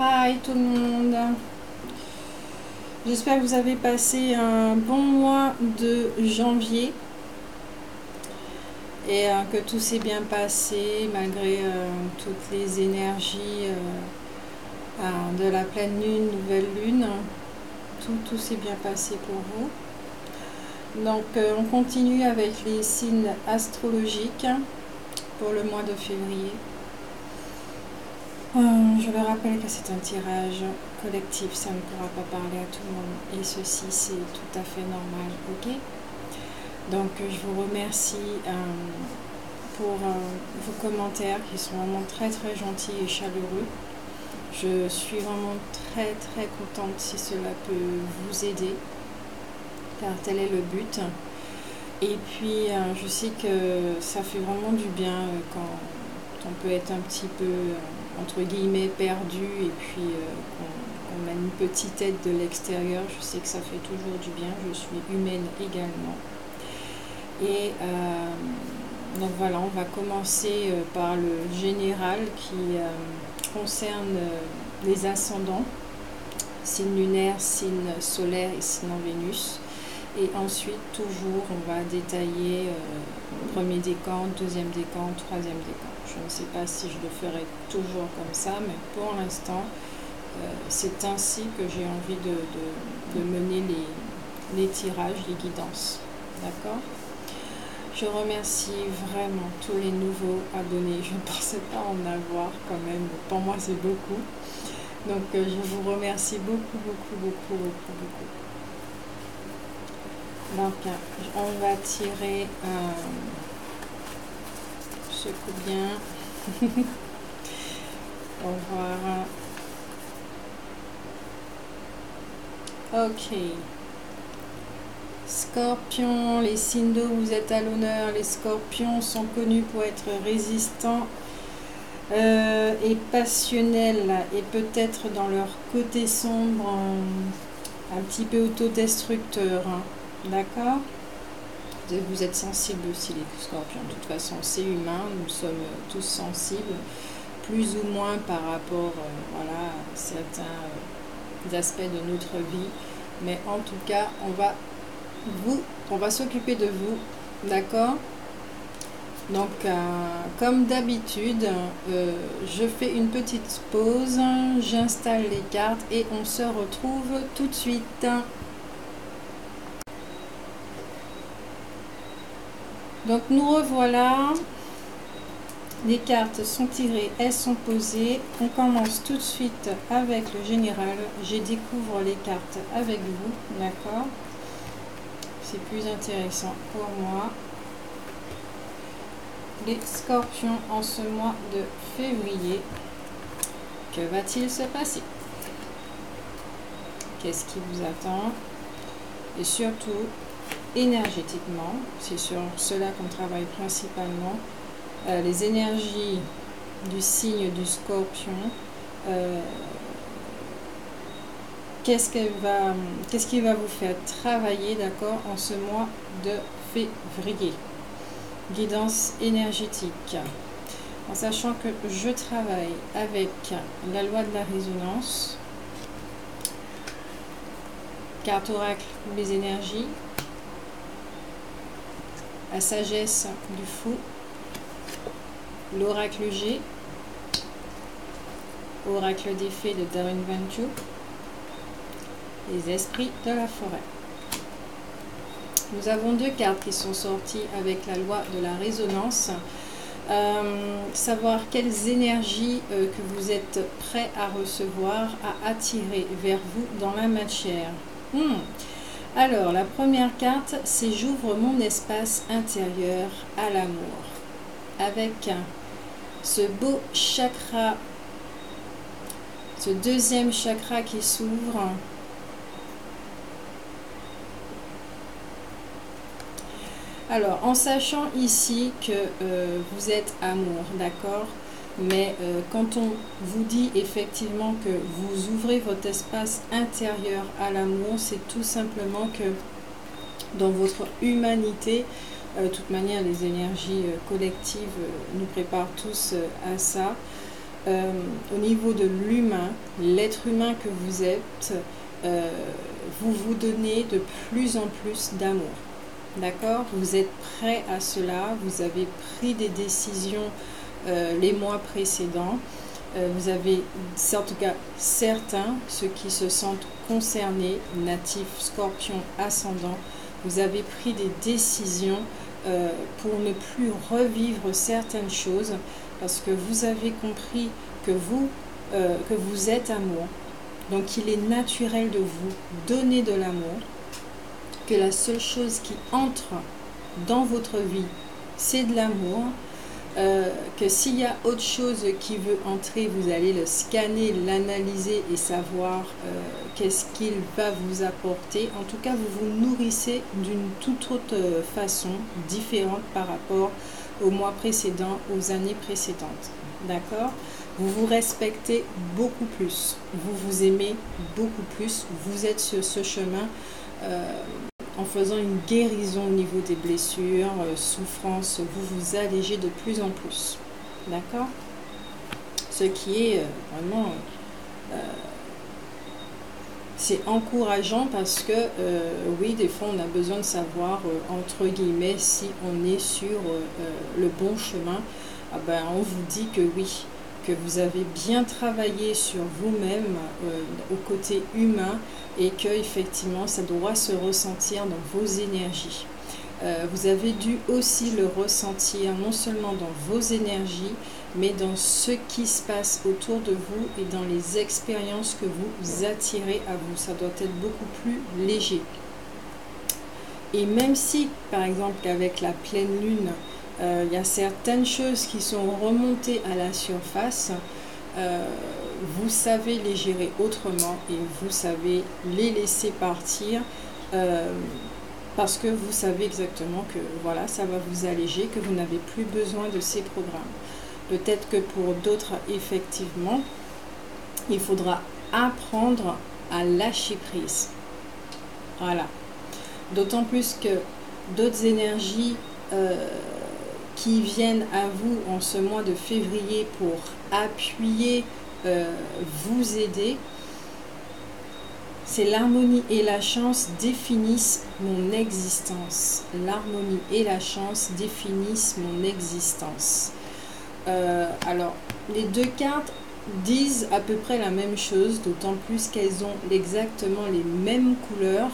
Hi tout le monde, j'espère que vous avez passé un bon mois de janvier et que tout s'est bien passé malgré toutes les énergies de la pleine lune, nouvelle lune. Tout s'est bien passé pour vous. Donc on continue avec les signes astrologiques pour le mois de février. Je le rappelle que c'est un tirage collectif, ça ne pourra pas parler à tout le monde et ceci c'est tout à fait normal, ok? Donc je vous remercie pour vos commentaires qui sont vraiment très gentils et chaleureux. Je suis vraiment très contente si cela peut vous aider car tel est le but. Et puis je sais que ça fait vraiment du bien quand on peut être un petit peu entre guillemets perdu et puis qu'on a une petite aide de l'extérieur. Je sais que ça fait toujours du bien, je suis humaine également. Et donc voilà, on va commencer par le général qui concerne les ascendants, signe lunaire, signe solaire et signe en Vénus. Et ensuite, toujours, on va détailler premier décan, deuxième décan, troisième décan. Je ne sais pas si je le ferai toujours comme ça, mais pour l'instant, c'est ainsi que j'ai envie de mener les tirages, les guidances. D'accord ? Je remercie vraiment tous les nouveaux abonnés. Je ne pensais pas en avoir quand même. Pour moi, c'est beaucoup. Donc, je vous remercie beaucoup. Donc, on va tirer secoue bien. Au revoir. Ok. Scorpion, les signes d'eau, vous êtes à l'honneur. Les scorpions sont connus pour être résistants et passionnels et peut-être dans leur côté sombre un petit peu autodestructeur. Hein. D'accord ? Vous êtes sensibles aussi les scorpions, de toute façon c'est humain, nous sommes tous sensibles, plus ou moins par rapport voilà, à certains aspects de notre vie, mais en tout cas on va s'occuper de vous, d'accord? Donc comme d'habitude, je fais une petite pause, j'installe les cartes et on se retrouve tout de suite. Donc nous revoilà, les cartes sont tirées, elles sont posées, on commence tout de suite avec le général, je découvre les cartes avec vous, d'accord? C'est plus intéressant pour moi. Les scorpions en ce mois de février, que va-t-il se passer? Qu'est-ce qui vous attend? Et surtout, énergétiquement, c'est sur cela qu'on travaille principalement, les énergies du signe du scorpion, qu'est-ce qui va vous faire travailler, d'accord, en ce mois de février? Guidance énergétique, en sachant que je travaille avec la loi de la résonance, carte oracle ou les énergies, la sagesse du fou, l'oracle G, oracle des fées de Darren Venture, les esprits de la forêt. Nous avons deux cartes qui sont sorties avec la loi de la résonance. Savoir quelles énergies que vous êtes prêts à recevoir, à attirer vers vous dans la matière. Alors, la première carte, c'est j'ouvre mon espace intérieur à l'amour. Avec ce beau chakra, ce deuxième chakra qui s'ouvre. Alors, en sachant ici que vous êtes amour, d'accord? Mais quand on vous dit effectivement que vous ouvrez votre espace intérieur à l'amour, c'est tout simplement que dans votre humanité, de toute manière, les énergies collectives nous préparent tous à ça. au niveau de l'humain, l'être humain que vous êtes, vous vous donnez de plus en plus d'amour. D'accord? Vous êtes prêt à cela, vous avez pris des décisions les mois précédents. Vous avez, en tout cas certains, ceux qui se sentent concernés, natifs, scorpions, ascendants, vous avez pris des décisions pour ne plus revivre certaines choses parce que vous avez compris que vous êtes amour. Donc il est naturel de vous donner de l'amour, que la seule chose qui entre dans votre vie, c'est de l'amour, que s'il y a autre chose qui veut entrer, vous allez le scanner, l'analyser et savoir qu'est-ce qu'il va vous apporter. En tout cas, vous vous nourrissez d'une toute autre façon, différente par rapport aux mois précédents, aux années précédentes. D'accord? Vous vous respectez beaucoup plus, vous vous aimez beaucoup plus, vous êtes sur ce chemin en faisant une guérison au niveau des blessures, souffrances, vous vous allégez de plus en plus. D'accord? Ce qui est vraiment... c'est encourageant parce que, oui, des fois, on a besoin de savoir, entre guillemets, si on est sur le bon chemin. Ah ben, on vous dit que oui, que vous avez bien travaillé sur vous-même au côté humain et que effectivement ça doit se ressentir dans vos énergies. Vous avez dû aussi le ressentir non seulement dans vos énergies mais dans ce qui se passe autour de vous et dans les expériences que vous attirez à vous. Ça doit être beaucoup plus léger. Et même si par exemple avec la pleine lune il y a certaines choses qui sont remontées à la surface, vous savez les gérer autrement et vous savez les laisser partir parce que vous savez exactement que voilà, ça va vous alléger, que vous n'avez plus besoin de ces programmes. Peut-être que pour d'autres, effectivement, il faudra apprendre à lâcher prise. Voilà. D'autant plus que d'autres énergies qui viennent à vous en ce mois de février pour appuyer, vous aider, c'est l'harmonie et la chance définissent mon existence. L'harmonie et la chance définissent mon existence. Alors, les deux cartes disent à peu près la même chose, d'autant plus qu'elles ont exactement les mêmes couleurs.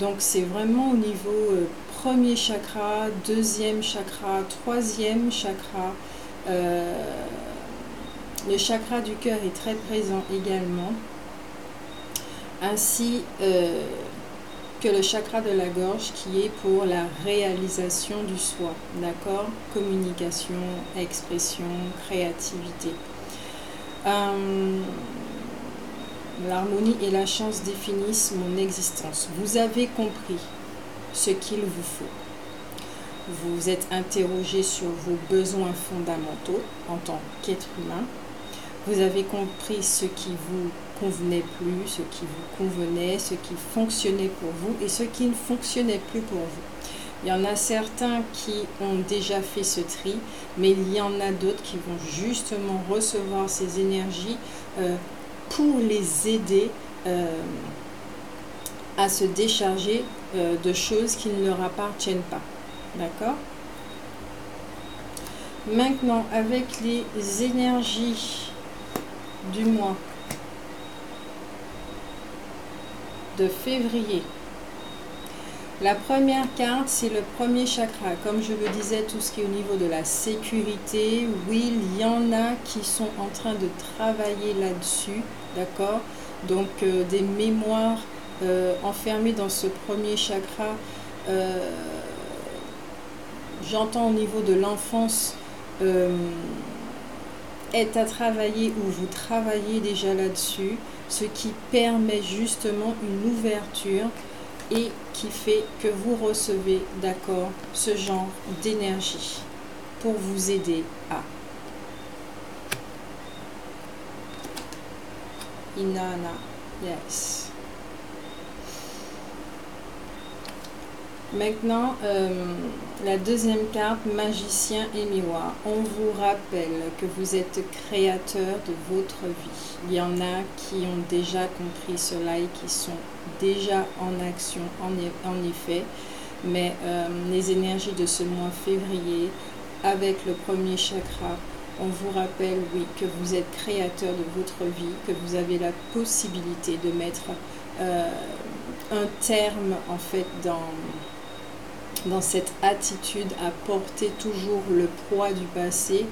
Donc, c'est vraiment au niveau premier chakra, deuxième chakra, troisième chakra. Le chakra du cœur est très présent également. Ainsi que le chakra de la gorge qui est pour la réalisation du soi, d'accord? Communication, expression, créativité. L'harmonie et la chance définissent mon existence. Vous avez compris ce qu'il vous faut. Vous vous êtes interrogé sur vos besoins fondamentaux en tant qu'être humain. Vous avez compris ce qui vous convenait plus, ce qui vous convenait, ce qui fonctionnait pour vous et ce qui ne fonctionnait plus pour vous. Il y en a certains qui ont déjà fait ce tri, mais il y en a d'autres qui vont justement recevoir ces énergies pour les aider à se décharger de choses qui ne leur appartiennent pas. D'accord? Maintenant, avec les énergies du mois de février, la première carte, c'est le premier chakra. Comme je le disais, tout ce qui est au niveau de la sécurité, oui, il y en a qui sont en train de travailler là-dessus, d'accord? Donc, des mémoires enfermées dans ce premier chakra, j'entends au niveau de l'enfance, est à travailler ou vous travaillez déjà là-dessus, ce qui permet justement une ouverture et qui fait que vous recevez, d'accord, ce genre d'énergie pour vous aider à Inanna, yes. Maintenant, la deuxième carte, magicien et miroir. On vous rappelle que vous êtes créateur de votre vie. Il y en a qui ont déjà compris cela et qui sont déjà en action, en effet. Mais les énergies de ce mois février, avec le premier chakra, on vous rappelle, oui, que vous êtes créateur de votre vie, que vous avez la possibilité de mettre un terme, en fait, dans cette attitude à porter toujours le poids du passé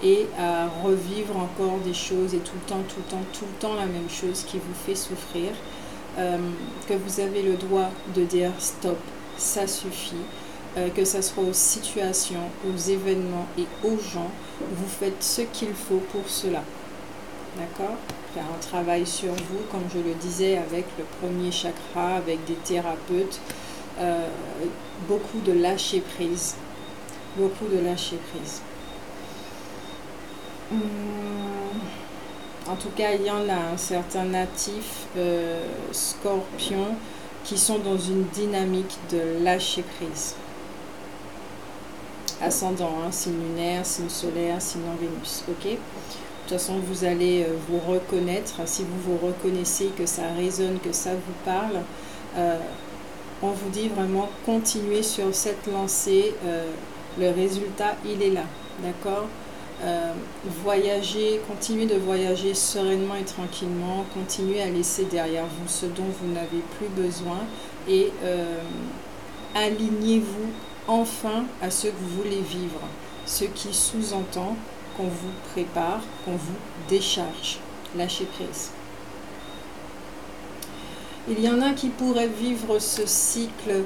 et à revivre encore des choses et tout le temps la même chose qui vous fait souffrir, que vous avez le droit de dire stop, ça suffit, que ce soit aux situations, aux événements et aux gens, vous faites ce qu'il faut pour cela, d'accord? Faire un travail sur vous, comme je le disais, avec le premier chakra, avec des thérapeutes, beaucoup de lâcher prise, beaucoup de lâcher prise. En tout cas, il y en a un certain natif scorpion qui sont dans une dynamique de lâcher prise. Ascendant, hein, signe lunaire, signe solaire, signe en Vénus, ok? De toute façon, vous allez vous reconnaître. Si vous vous reconnaissez, que ça résonne, que ça vous parle, on vous dit vraiment continuez sur cette lancée. Le résultat, il est là, d'accord? Voyagez, continuez de voyager sereinement et tranquillement. Continuez à laisser derrière vous ce dont vous n'avez plus besoin et alignez-vous enfin à ce que vous voulez vivre, ce qui sous-entend qu'on vous prépare, qu'on vous décharge. Lâchez prise. Il y en a qui pourraient vivre ce cycle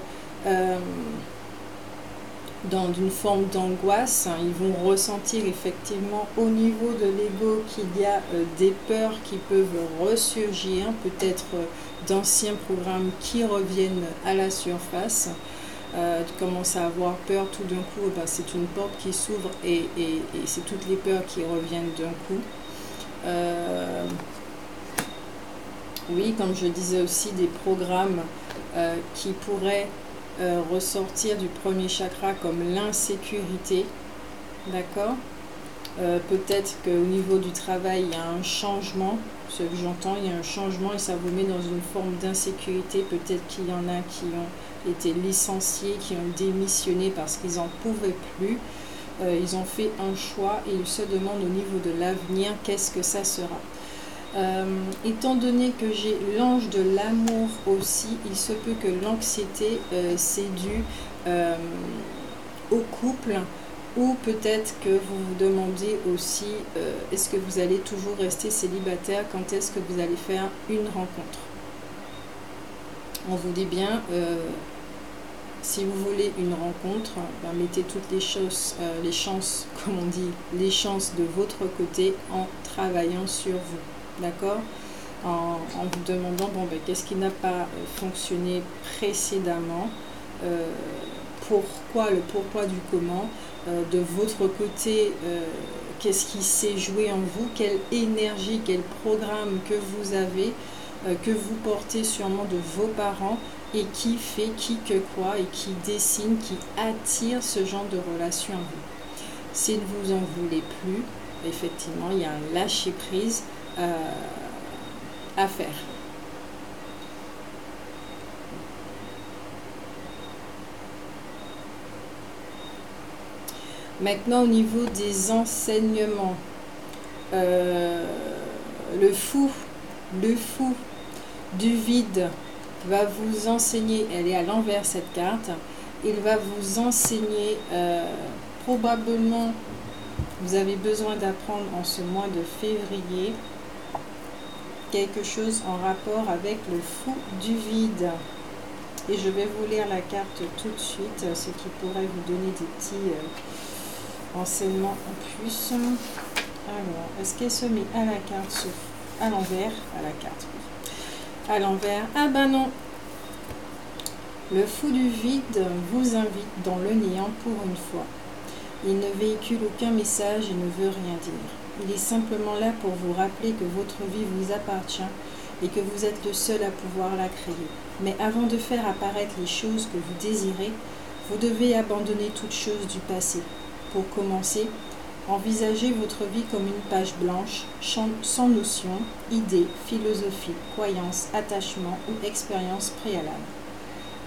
dans une forme d'angoisse. Ils vont ressentir effectivement au niveau de l'ego qu'il y a des peurs qui peuvent ressurgir, peut-être d'anciens programmes qui reviennent à la surface. Tu commences à avoir peur tout d'un coup, c'est une porte qui s'ouvre et c'est toutes les peurs qui reviennent d'un coup. Oui, comme je disais aussi, des programmes qui pourraient ressortir du premier chakra comme l'insécurité, d'accord? Peut-être qu'au niveau du travail, il y a un changement, ce que j'entends, il y a un changement et ça vous met dans une forme d'insécurité. Peut-être qu'il y en a qui ont été licenciés, qui ont démissionné parce qu'ils n'en pouvaient plus. Ils ont fait un choix et ils se demandent au niveau de l'avenir, qu'est-ce que ça sera? Étant donné que j'ai l'ange de l'amour aussi, il se peut que l'anxiété c'est dû au couple, ou peut-être que vous vous demandez aussi est-ce que vous allez toujours rester célibataire, quand est-ce que vous allez faire une rencontre. On vous dit bien si vous voulez une rencontre, mettez toutes les chances, comme on dit, les chances de votre côté en travaillant sur vous. D'accord, en vous demandant qu'est-ce qui n'a pas fonctionné précédemment, pourquoi, le pourquoi du comment, de votre côté, qu'est-ce qui s'est joué en vous, quelle énergie, quel programme que vous avez, que vous portez sûrement de vos parents et qui fait qui que quoi et qui dessine, qui attire ce genre de relation à vous. S'il ne vous en voulez plus, effectivement, il y a un lâcher prise à faire. Maintenant, au niveau des enseignements, le fou du vide va vous enseigner, elle est à l'envers cette carte, il va vous enseigner probablement, vous avez besoin d'apprendre en ce mois de février quelque chose en rapport avec le fou du vide. Et je vais vous lire la carte tout de suite, ce qui pourrait vous donner des petits enseignements en plus. Alors, est-ce qu'elle se met à la carte, à l'envers, à la carte, à l'envers? Ah ben non. Le fou du vide vous invite dans le néant pour une fois. Il ne véhicule aucun message et ne veut rien dire. Il est simplement là pour vous rappeler que votre vie vous appartient et que vous êtes le seul à pouvoir la créer. Mais avant de faire apparaître les choses que vous désirez, vous devez abandonner toute chose du passé. Pour commencer, envisagez votre vie comme une page blanche, sans notions, idées, philosophies, croyances, attachements ou expériences préalables.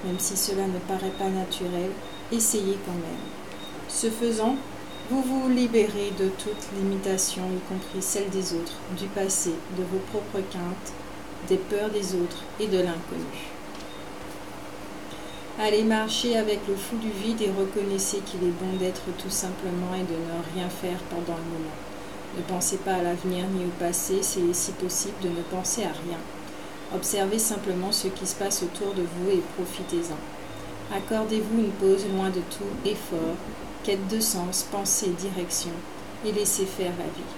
Même si cela ne paraît pas naturel, essayez quand même. Ce faisant, vous vous libérez de toute limitation, y compris celle des autres, du passé, de vos propres craintes, des peurs des autres et de l'inconnu. Allez marcher avec le flou du vide et reconnaissez qu'il est bon d'être tout simplement et de ne rien faire pendant le moment. Ne pensez pas à l'avenir ni au passé, c'est si possible de ne penser à rien. Observez simplement ce qui se passe autour de vous et profitez-en. Accordez-vous une pause loin de tout effort, quête de sens, pensée, direction, et laissez faire la vie.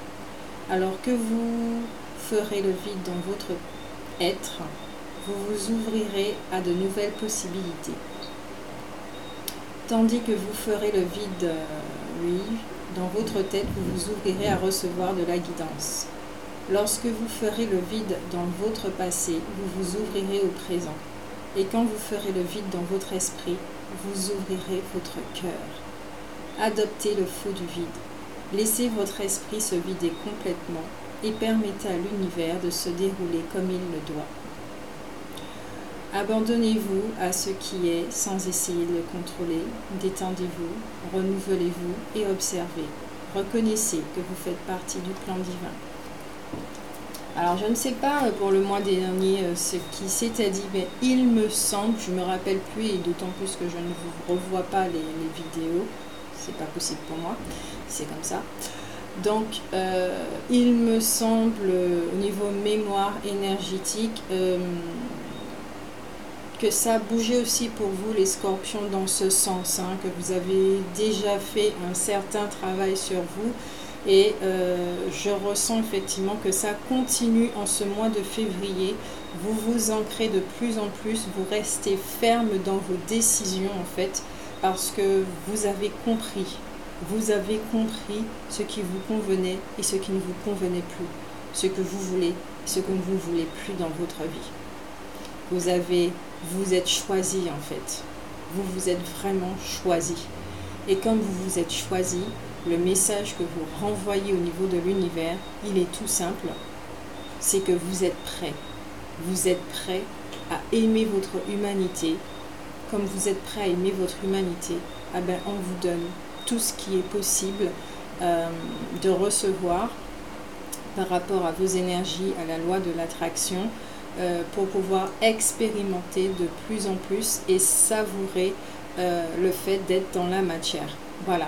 Alors que vous ferez le vide dans votre être, vous vous ouvrirez à de nouvelles possibilités. Tandis que vous ferez le vide, dans votre tête, vous vous ouvrirez à recevoir de la guidance. Lorsque vous ferez le vide dans votre passé, vous vous ouvrirez au présent. Et quand vous ferez le vide dans votre esprit, vous ouvrirez votre cœur. Adoptez le flot du vide. Laissez votre esprit se vider complètement et permettez à l'univers de se dérouler comme il le doit. Abandonnez-vous à ce qui est sans essayer de le contrôler. Détendez-vous, renouvelez-vous et observez. Reconnaissez que vous faites partie du plan divin. Alors je ne sais pas pour le mois dernier ce qui s'était dit, mais il me semble, je ne me rappelle plus et d'autant plus que je ne vous revois pas les vidéos, c'est pas possible pour moi, c'est comme ça. Donc il me semble au niveau mémoire énergétique que ça bougeait aussi pour vous les scorpions dans ce sens, que vous avez déjà fait un certain travail sur vous. Et je ressens effectivement que ça continue en ce mois de février. Vous vous ancrez de plus en plus, vous restez ferme dans vos décisions en fait, parce que vous avez compris ce qui vous convenait et ce qui ne vous convenait plus, ce que vous voulez, ce que vous ne voulez plus dans votre vie. Vous êtes choisi en fait, vous êtes vraiment choisi. Et comme vous vous êtes choisi, le message que vous renvoyez au niveau de l'univers, il est tout simple, c'est que vous êtes prêt. Vous êtes prêt à aimer votre humanité. Comme vous êtes prêt à aimer votre humanité, on vous donne tout ce qui est possible de recevoir par rapport à vos énergies, à la loi de l'attraction, pour pouvoir expérimenter de plus en plus et savourer le fait d'être dans la matière. Voilà.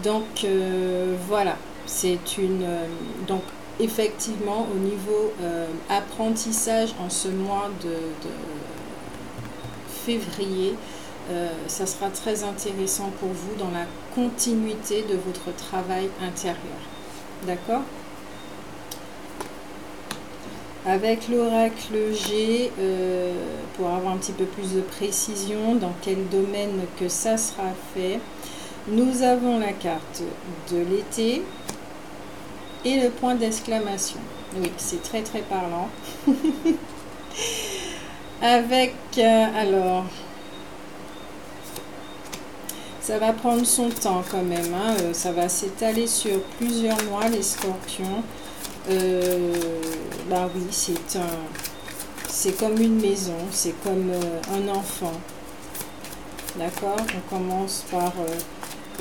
Donc voilà, c'est une... donc effectivement au niveau apprentissage en ce mois de février, ça sera très intéressant pour vous dans la continuité de votre travail intérieur. D'accord ? Avec l'oracle G, pour avoir un petit peu plus de précision dans quel domaine que ça sera fait, nous avons la carte de l'été et le point d'exclamation. Oui, c'est très très parlant. Avec, alors, ça va prendre son temps quand même, ça va s'étaler sur plusieurs mois les scorpions. Oui, c'est comme une maison, c'est comme un enfant. D'accord? On commence par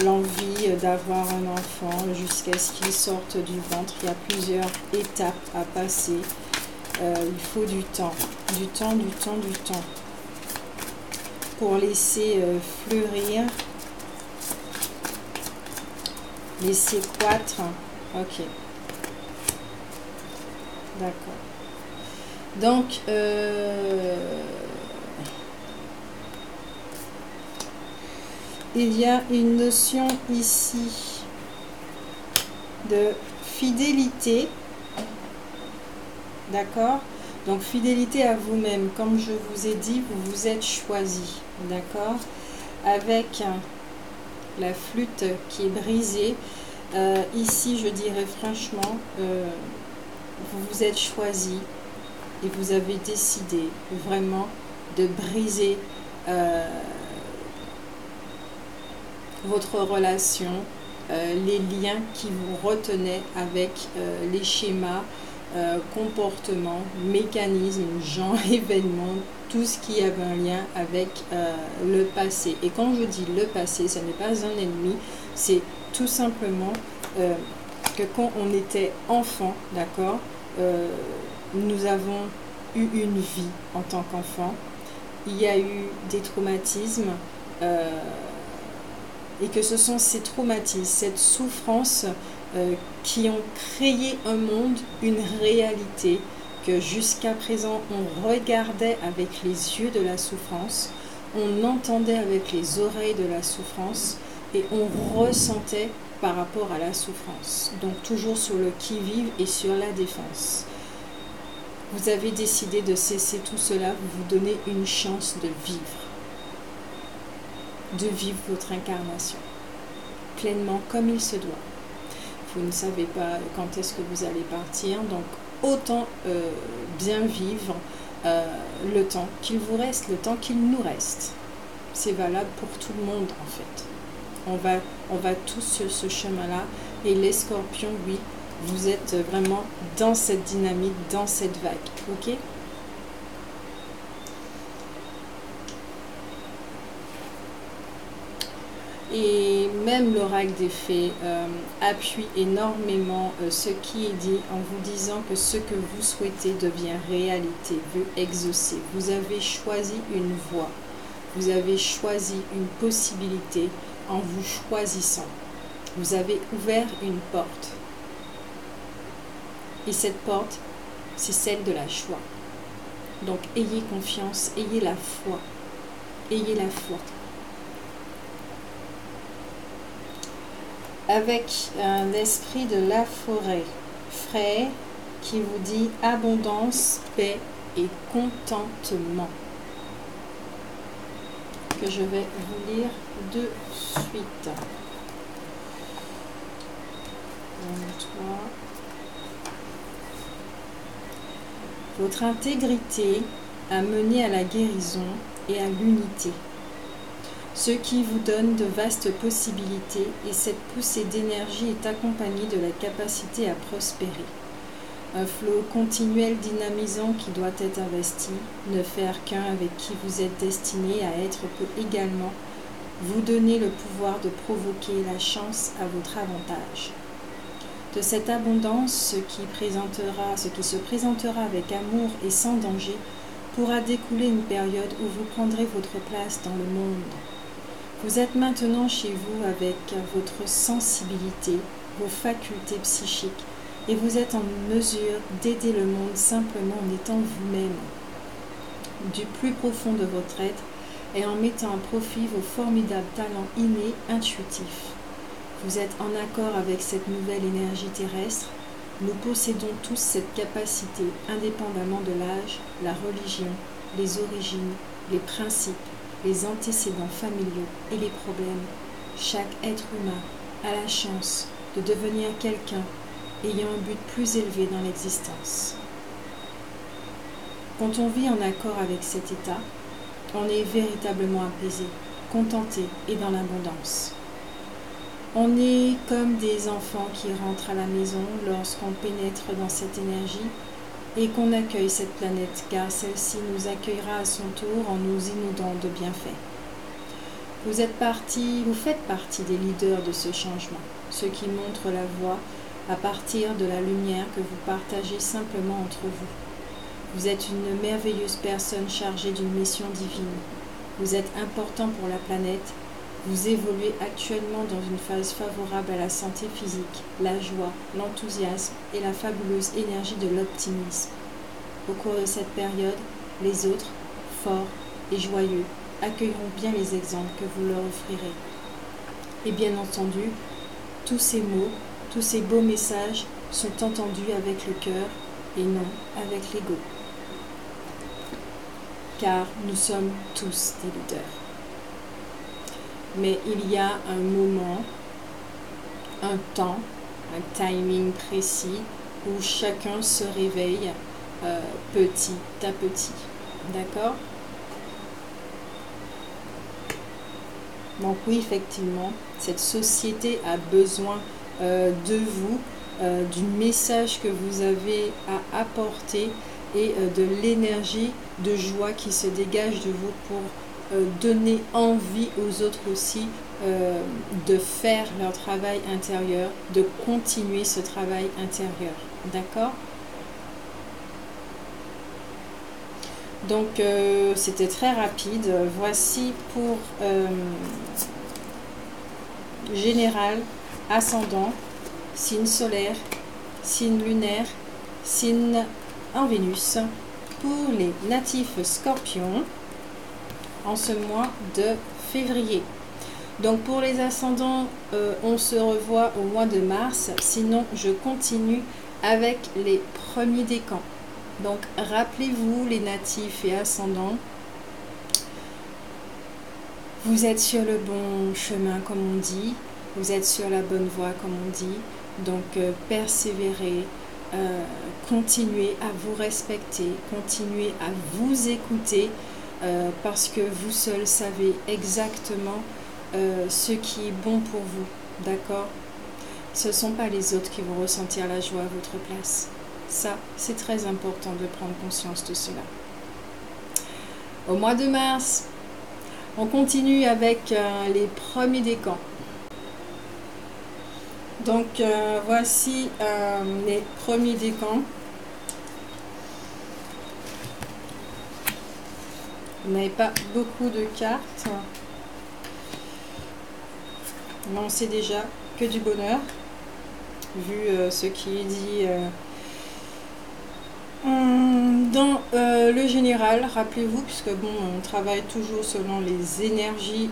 l'envie d'avoir un enfant jusqu'à ce qu'il sorte du ventre. Il y a plusieurs étapes à passer. Il faut du temps pour laisser fleurir, laisser croître. Ok. D'accord. Donc, il y a une notion ici de fidélité. D'accord? Donc, fidélité à vous-même. Comme je vous ai dit, vous vous êtes choisi. D'accord? Avec la flûte qui est brisée, Ici, je dirais franchement, vous vous êtes choisi et vous avez décidé vraiment de briser votre relation, les liens qui vous retenaient avec les schémas, comportements, mécanismes, gens, événements, tout ce qui avait un lien avec le passé. Et quand je dis le passé, ce n'est pas un ennemi, c'est tout simplement que quand on était enfant, d'accord, nous avons eu une vie en tant qu'enfant. Il y a eu des traumatismes et que ce sont ces traumatismes, cette souffrance qui ont créé un monde, une réalité que jusqu'à présent on regardait avec les yeux de la souffrance, on entendait avec les oreilles de la souffrance et on ressentait par rapport à la souffrance. Donc toujours sur le qui-vive et sur la défense. Vous avez décidé de cesser tout cela, vous vous donnez une chance de vivre votre incarnation pleinement comme il se doit. Vous ne savez pas quand est-ce que vous allez partir, donc autant bien vivre le temps qu'il vous reste, le temps qu'il nous reste. C'est valable pour tout le monde en fait. On va tous sur ce chemin-là et les scorpions, oui, vous êtes vraiment dans cette dynamique, dans cette vague, ok ? Et même l'oracle des fées appuie énormément ce qui est dit en vous disant que ce que vous souhaitez devient réalité, veut exaucer. Vous avez choisi une voie, vous avez choisi une possibilité en vous choisissant. Vous avez ouvert une porte. Et cette porte, c'est celle de la choix. Donc ayez confiance, ayez la foi. Ayez la foi. Avec l'esprit de la forêt, frais, qui vous dit abondance, paix et contentement. Que je vais vous lire de suite. 3. Votre intégrité a mené à la guérison et à l'unité. Ce qui vous donne de vastes possibilités et cette poussée d'énergie est accompagnée de la capacité à prospérer. Un flot continuel dynamisant qui doit être investi, ne faire qu'un avec qui vous êtes destiné à être peut également vous donner le pouvoir de provoquer la chance à votre avantage. De cette abondance, ce qui se présentera avec amour et sans danger, pourra découler une période où vous prendrez votre place dans le monde. Vous êtes maintenant chez vous avec votre sensibilité, vos facultés psychiques, et vous êtes en mesure d'aider le monde simplement en étant vous-même, du plus profond de votre être, et en mettant à profit vos formidables talents innés, intuitifs. Vous êtes en accord avec cette nouvelle énergie terrestre. Nous possédons tous cette capacité, indépendamment de l'âge, la religion, les origines, les principes, les antécédents familiaux et les problèmes. Chaque être humain a la chance de devenir quelqu'un ayant un but plus élevé dans l'existence. Quand on vit en accord avec cet état, on est véritablement apaisé, contenté et dans l'abondance. On est comme des enfants qui rentrent à la maison lorsqu'on pénètre dans cette énergie et qu'on accueille cette planète, car celle-ci nous accueillera à son tour en nous inondant de bienfaits. Vous faites partie des leaders de ce changement, ceux qui montrent la voie à partir de la lumière que vous partagez simplement entre vous. Vous êtes une merveilleuse personne chargée d'une mission divine. Vous êtes important pour la planète. Vous évoluez actuellement dans une phase favorable à la santé physique, la joie, l'enthousiasme et la fabuleuse énergie de l'optimisme. Au cours de cette période, les autres, forts et joyeux, accueilleront bien les exemples que vous leur offrirez. Et bien entendu, tous ces mots, tous ces beaux messages sont entendus avec le cœur et non avec l'ego. Car nous sommes tous des leaders. Mais il y a un moment un temps, un timing précis où chacun se réveille petit à petit. D'accord? Donc oui, effectivement, cette société a besoin de vous, du message que vous avez à apporter et de l'énergie de joie qui se dégage de vous pour donner envie aux autres aussi de faire leur travail intérieur, de continuer ce travail intérieur. D'accord? Donc c'était très rapide. Voici pour général, ascendant, signe solaire, signe lunaire, signe en Vénus pour les natifs scorpions en ce mois de février. Donc pour les ascendants, on se revoit au mois de mars. Sinon, je continue avec les premiers décans. Donc rappelez-vous les natifs et ascendants, vous êtes sur le bon chemin comme on dit, vous êtes sur la bonne voie comme on dit, donc persévérez, continuez à vous respecter, continuez à vous écouter parce que vous seul savez exactement ce qui est bon pour vous, d'accord? Ce ne sont pas les autres qui vont ressentir la joie à votre place. Ça, c'est très important de prendre conscience de cela. Au mois de mars, on continue avec les premiers décans. Donc, voici les premiers décans. Vous n'avez pas beaucoup de cartes. Mais on sait déjà que du bonheur, vu ce qui est dit dans le général, rappelez-vous, puisque bon, on travaille toujours selon les énergies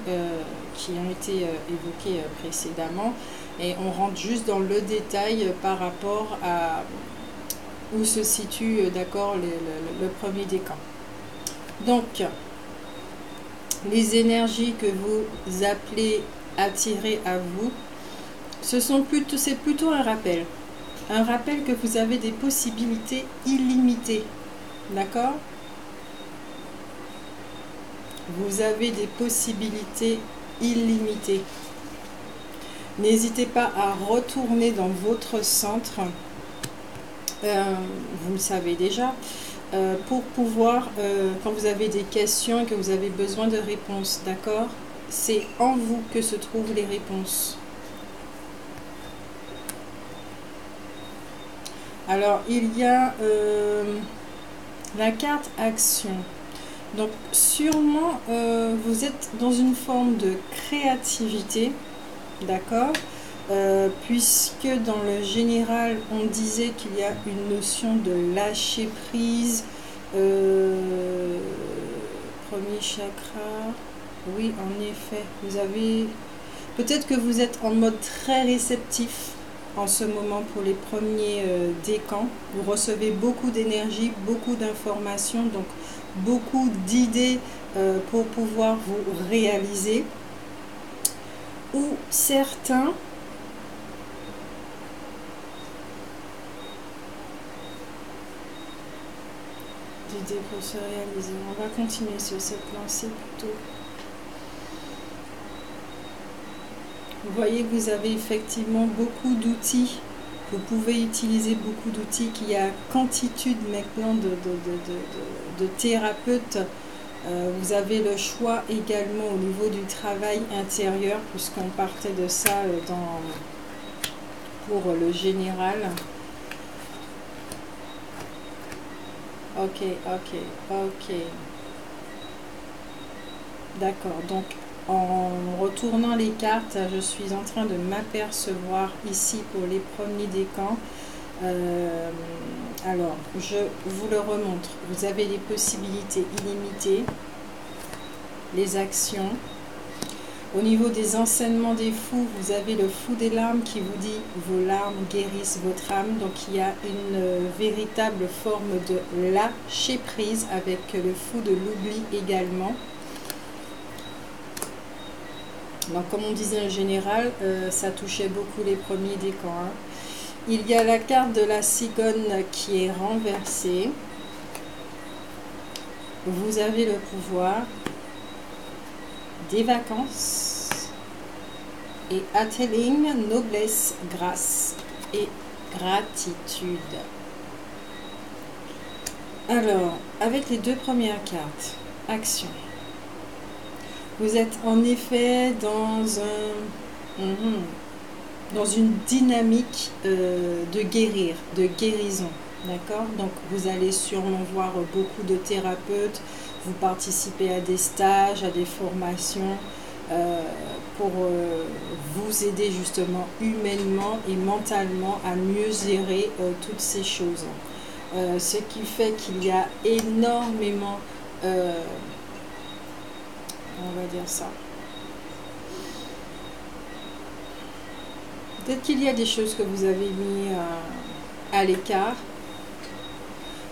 qui ont été évoquées précédemment, et on rentre juste dans le détail par rapport à où se situe, d'accord, le premier décan. Donc, les énergies que vous appelez attirer à vous, c'est plutôt un rappel. Un rappel que vous avez des possibilités illimitées. D'accord? Vous avez des possibilités illimitées. N'hésitez pas à retourner dans votre centre. Vous le savez déjà. Pour pouvoir, quand vous avez des questions et que vous avez besoin de réponses. D'accord? C'est en vous que se trouvent les réponses. Alors, il y a la carte action. Donc, sûrement, vous êtes dans une forme de créativité, d'accord, puisque dans le général, on disait qu'il y a une notion de lâcher prise. Premier chakra, oui, en effet, vous avez... Peut-être que vous êtes en mode très réceptif en ce moment pour les premiers décans. Vous recevez beaucoup d'énergie, beaucoup d'informations, donc beaucoup d'idées pour pouvoir vous réaliser. Ou certains d'idées pour se réaliser. On va continuer sur cette lancée plutôt. Vous voyez que vous avez effectivement beaucoup d'outils. Vous pouvez utiliser beaucoup d'outils, qu'il y a quantitude maintenant de thérapeutes. Vous avez le choix également au niveau du travail intérieur, puisqu'on partait de ça pour le général. Ok. D'accord, donc en retournant les cartes, je suis en train de m'apercevoir ici pour les premiers décans. Alors, je vous le remontre. Vous avez les possibilités illimitées, les actions. Au niveau des enseignements des fous, vous avez le fou des larmes qui vous dit « Vos larmes guérissent votre âme ». Donc, il y a une véritable forme de lâcher prise avec le fou de l'oubli également. Donc, comme on disait en général, ça touchait beaucoup les premiers décans. Hein. Il y a la carte de la cigogne qui est renversée. Vous avez le pouvoir des vacances et attelling, noblesse, grâce et gratitude. Alors, avec les deux premières cartes, action. Vous êtes en effet dans une dynamique de guérir, de guérison. D'accord? Donc, vous allez sûrement voir beaucoup de thérapeutes, vous participez à des stages, à des formations pour vous aider justement humainement et mentalement à mieux gérer toutes ces choses. Ce qui fait qu'il y a énormément, on va dire ça, peut-être qu'il y a des choses que vous avez mis à l'écart.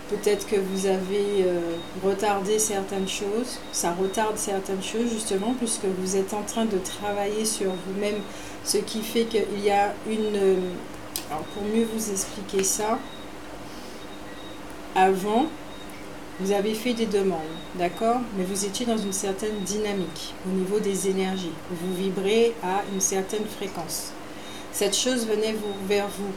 Peut-être que vous avez retardé certaines choses. Ça retarde certaines choses justement puisque vous êtes en train de travailler sur vous-même. Ce qui fait qu'il y a une... alors pour mieux vous expliquer ça, avant, vous avez fait des demandes, d'accord? Mais vous étiez dans une certaine dynamique au niveau des énergies. Vous vibrez à une certaine fréquence. Cette chose venait vers vous.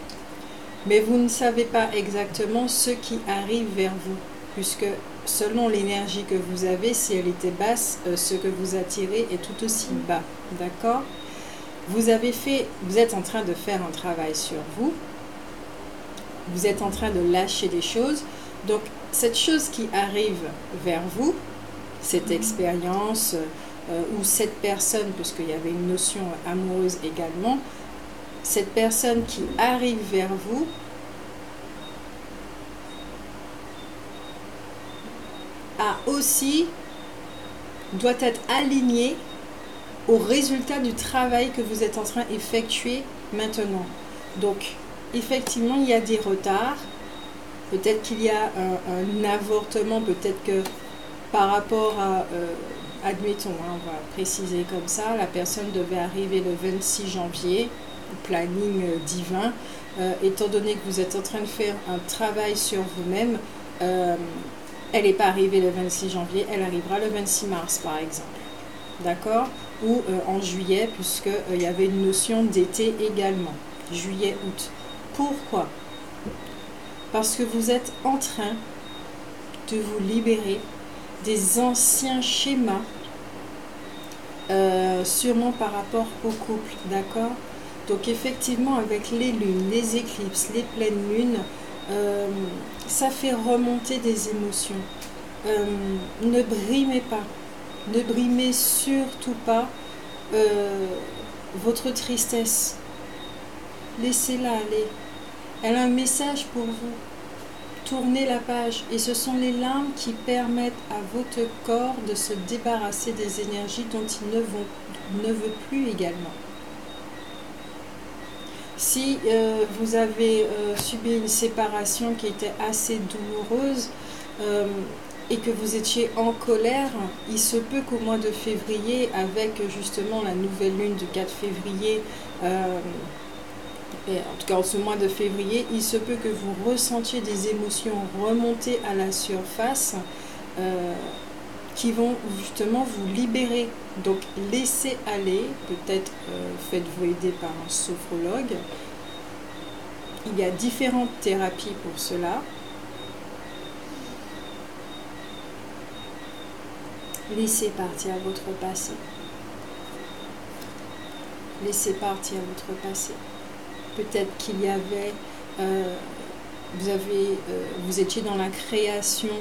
Mais vous ne savez pas exactement ce qui arrive vers vous, puisque selon l'énergie que vous avez, si elle était basse, ce que vous attirez est tout aussi bas, d'accord? Vous êtes en train de faire un travail sur vous, vous êtes en train de lâcher des choses, donc cette chose qui arrive vers vous, cette expérience ou cette personne, puisqu'il y avait une notion amoureuse également, cette personne qui arrive vers vous doit être alignée au résultat du travail que vous êtes en train d'effectuer maintenant. Donc, effectivement, il y a des retards. Peut-être qu'il y a un avortement, peut-être que par rapport à... admettons, hein, on va préciser comme ça, la personne devait arriver le 26 janvier, planning divin, étant donné que vous êtes en train de faire un travail sur vous-même, elle n'est pas arrivée le 26 janvier, elle arrivera le 26 mars par exemple, d'accord? Ou en juillet, puisqu'il y avait une notion d'été également, juillet-août. Pourquoi? Parce que vous êtes en train de vous libérer des anciens schémas, sûrement par rapport au couple, d'accord? Donc effectivement, avec les lunes, les éclipses, les pleines lunes, ça fait remonter des émotions. Ne brimez pas, ne brimez surtout pas votre tristesse. Laissez-la aller. Elle a un message pour vous. Tournez la page et ce sont les larmes qui permettent à votre corps de se débarrasser des énergies dont il ne veut plus également. Si vous avez subi une séparation qui était assez douloureuse et que vous étiez en colère, il se peut qu'au mois de février, avec justement la nouvelle lune du 4 février, et en tout cas en ce mois de février, il se peut que vous ressentiez des émotions remonter à la surface qui vont justement vous libérer. Donc laissez aller, peut-être faites-vous aider par un sophrologue. Il y a différentes thérapies pour cela. Laissez partir votre passé. Laissez partir votre passé. Peut-être qu'il y avait, vous étiez dans la création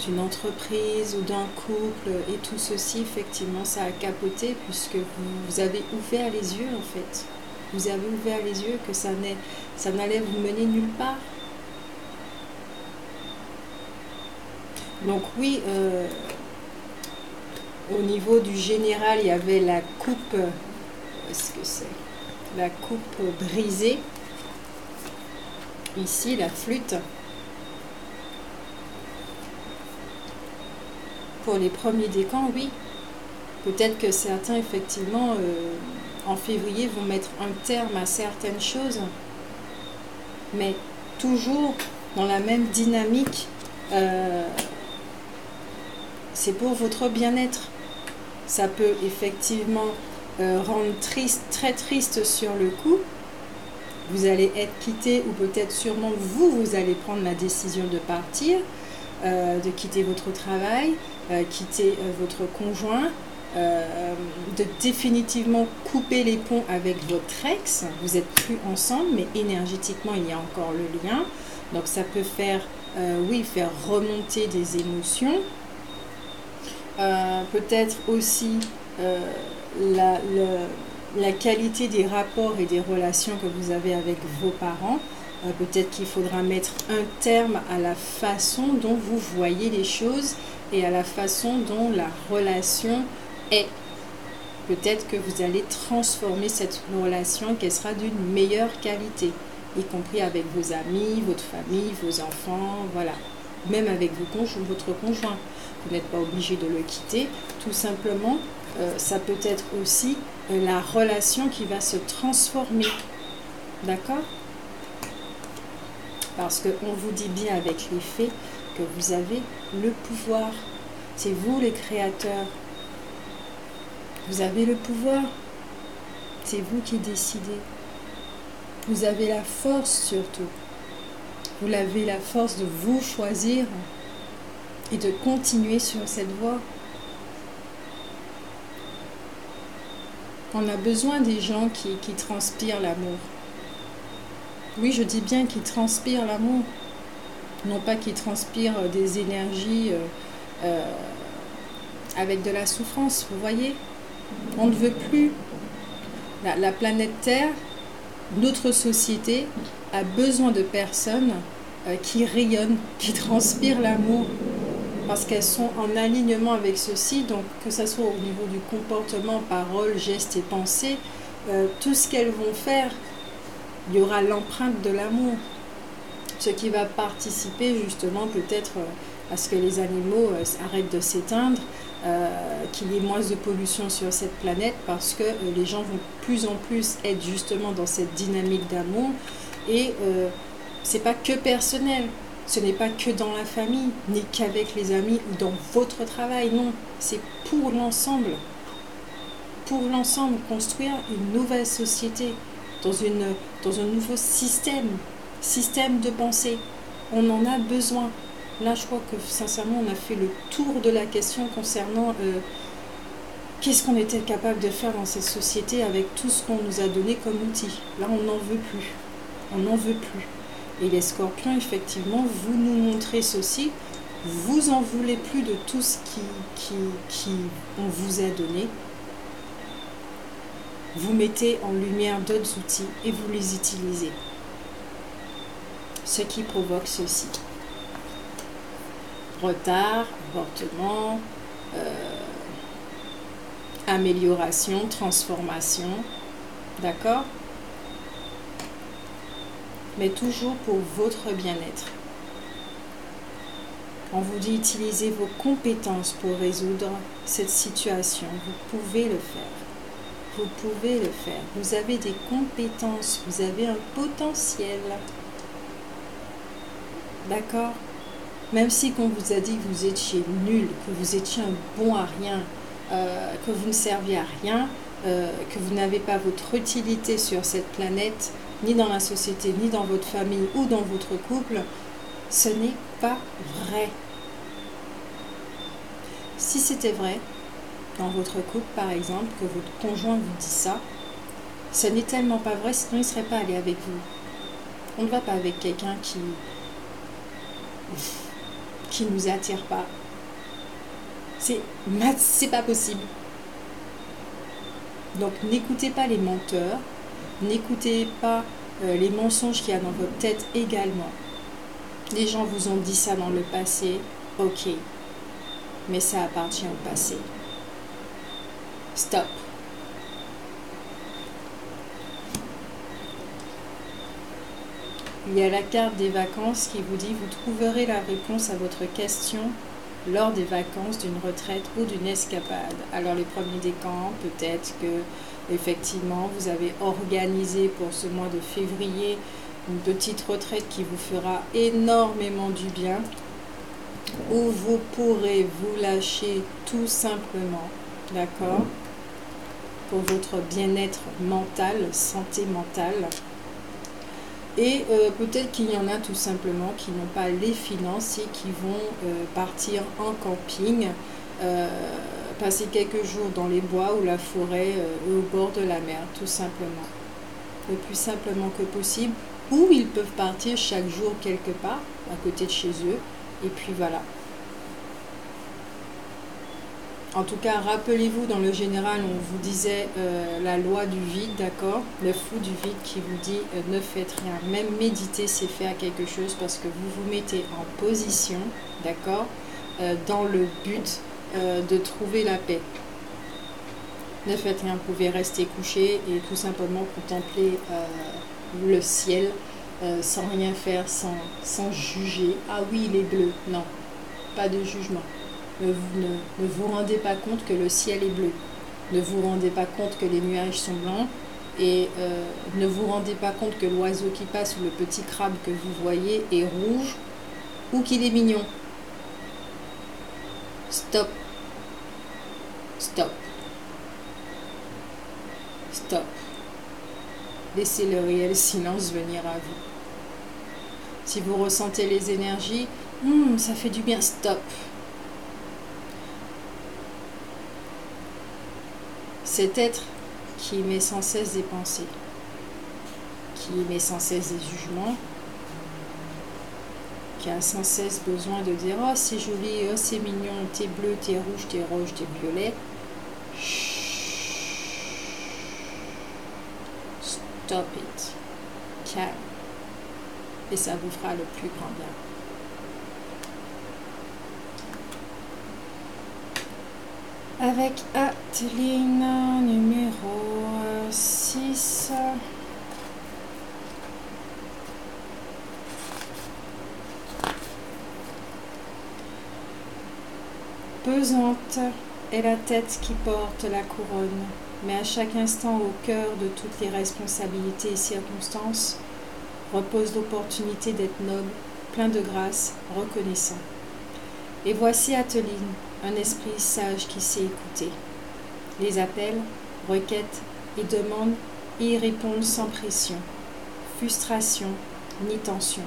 d'une entreprise ou d'un couple et tout ceci, effectivement, ça a capoté puisque vous avez ouvert les yeux en fait. Vous avez ouvert les yeux que ça n'allait vous mener nulle part. Donc oui, au niveau du général, il y avait la coupe, est-ce que c'est la coupe brisée. Ici, la flûte. Pour les premiers décans, oui. Peut-être que certains, effectivement, en février, vont mettre un terme à certaines choses, mais toujours dans la même dynamique. C'est pour votre bien-être. Ça peut effectivement rendre triste, très triste sur le coup. Vous allez être quitté, ou peut-être sûrement vous allez prendre la décision de partir, de quitter votre travail, quitter votre conjoint, de définitivement couper les ponts avec votre ex. Vous n'êtes plus ensemble, mais énergétiquement, il y a encore le lien. Donc ça peut faire, oui, faire remonter des émotions. Peut-être aussi la qualité des rapports et des relations que vous avez avec vos parents. Peut-être qu'il faudra mettre un terme à la façon dont vous voyez les choses et à la façon dont la relation est. Peut-être que vous allez transformer cette relation, qu'elle sera d'une meilleure qualité, y compris avec vos amis, votre famille, vos enfants, voilà. Même avec votre conjoint. Vous n'êtes pas obligé de le quitter. Tout simplement, ça peut être aussi la relation qui va se transformer. D'accord? Parce qu'on vous dit bien avec les faits que vous avez le pouvoir. C'est vous les créateurs. Vous avez le pouvoir. C'est vous qui décidez. Vous avez la force surtout. Vous avez la force de vous choisir et de continuer sur cette voie. On a besoin des gens qui transpirent l'amour. Oui, je dis bien qui transpirent l'amour. Non pas qui transpirent des énergies avec de la souffrance, vous voyez? On ne veut plus. La planète Terre, notre société, a besoin de personnes qui rayonnent, qui transpirent l'amour. Parce qu'elles sont en alignement avec ceci, donc que ce soit au niveau du comportement, parole, gestes et pensées, tout ce qu'elles vont faire, il y aura l'empreinte de l'amour. Ce qui va participer justement peut-être à ce que les animaux arrêtent de s'éteindre, qu'il y ait moins de pollution sur cette planète, parce que les gens vont de plus en plus être justement dans cette dynamique d'amour. Et c'est pas que personnel. Ce n'est pas que dans la famille, ni qu'avec les amis ou dans votre travail, non. C'est pour l'ensemble. Pour l'ensemble, construire une nouvelle société, dans un nouveau système de pensée. On en a besoin. Là, je crois que sincèrement, on a fait le tour de la question concernant qu'est-ce qu'on était capable de faire dans cette société avec tout ce qu'on nous a donné comme outil. Là, on n'en veut plus. On n'en veut plus. Et les scorpions, effectivement, vous nous montrez ceci, vous en voulez plus de tout ce qu'on vous a donné. Vous mettez en lumière d'autres outils et vous les utilisez. Ce qui provoque ceci. Retard, avortement, amélioration, transformation. D'accord ? Mais toujours pour votre bien-être. On vous dit utiliser vos compétences pour résoudre cette situation. Vous pouvez le faire. Vous pouvez le faire. Vous avez des compétences, vous avez un potentiel. D'accord? Même si qu'on vous a dit que vous étiez nul, que vous étiez un bon à rien, que vous ne serviez à rien, que vous n'avez pas votre utilité sur cette planète, ni dans la société, ni dans votre famille ou dans votre couple, ce n'est pas vrai. Si c'était vrai, dans votre couple par exemple, que votre conjoint vous dit ça, ce n'est tellement pas vrai, sinon il ne serait pas allé avec vous. On ne va pas avec quelqu'un qui nous attire pas. C'est pas possible. Donc n'écoutez pas les menteurs, n'écoutez pas les mensonges qu'il y a dans votre tête également. Les gens vous ont dit ça dans le passé, ok, mais ça appartient au passé. Stop. Il y a la carte des vacances qui vous dit vous trouverez la réponse à votre question lors des vacances, d'une retraite ou d'une escapade. Alors les premiers décans, peut-être que effectivement vous avez organisé pour ce mois de février une petite retraite qui vous fera énormément du bien, où vous pourrez vous lâcher tout simplement, d'accord, pour votre bien-être mental, santé mentale. Et peut-être qu'il y en a tout simplement qui n'ont pas les finances et qui vont partir en camping, passer quelques jours dans les bois ou la forêt au bord de la mer, tout simplement. Le plus simplement que possible, ou ils peuvent partir chaque jour quelque part, à côté de chez eux, et puis voilà. En tout cas, rappelez-vous, dans le général, on vous disait la loi du vide, d'accord? Le flou du vide qui vous dit ne faites rien. Même méditer, c'est faire quelque chose parce que vous vous mettez en position, d'accord? Dans le but de trouver la paix. Ne faites rien, vous pouvez rester couché et tout simplement contempler le ciel sans rien faire, sans juger. Ah oui, il est bleu. Non, pas de jugement. Ne vous rendez pas compte que le ciel est bleu. Ne vous rendez pas compte que les nuages sont blancs. Et ne vous rendez pas compte que l'oiseau qui passe ou le petit crabe que vous voyez est rouge ou qu'il est mignon. Stop. Stop. Stop. Laissez le réel silence venir à vous. Si vous ressentez les énergies, ça fait du bien. Stop. Cet être qui émet sans cesse des pensées, qui émet sans cesse des jugements, qui a sans cesse besoin de dire « Oh, c'est joli, oh, c'est mignon, t'es bleu, t'es rouge, t'es violet. » Stop it. Calme. Et ça vous fera le plus grand bien. Avec Atheline numéro 6. Pesante est la tête qui porte la couronne, mais à chaque instant au cœur de toutes les responsabilités et circonstances repose l'opportunité d'être noble, plein de grâce, reconnaissant. Et voici Atheline, un esprit sage qui sait écouter. Les appels, requêtes et demandes y répondent sans pression, frustration ni tension.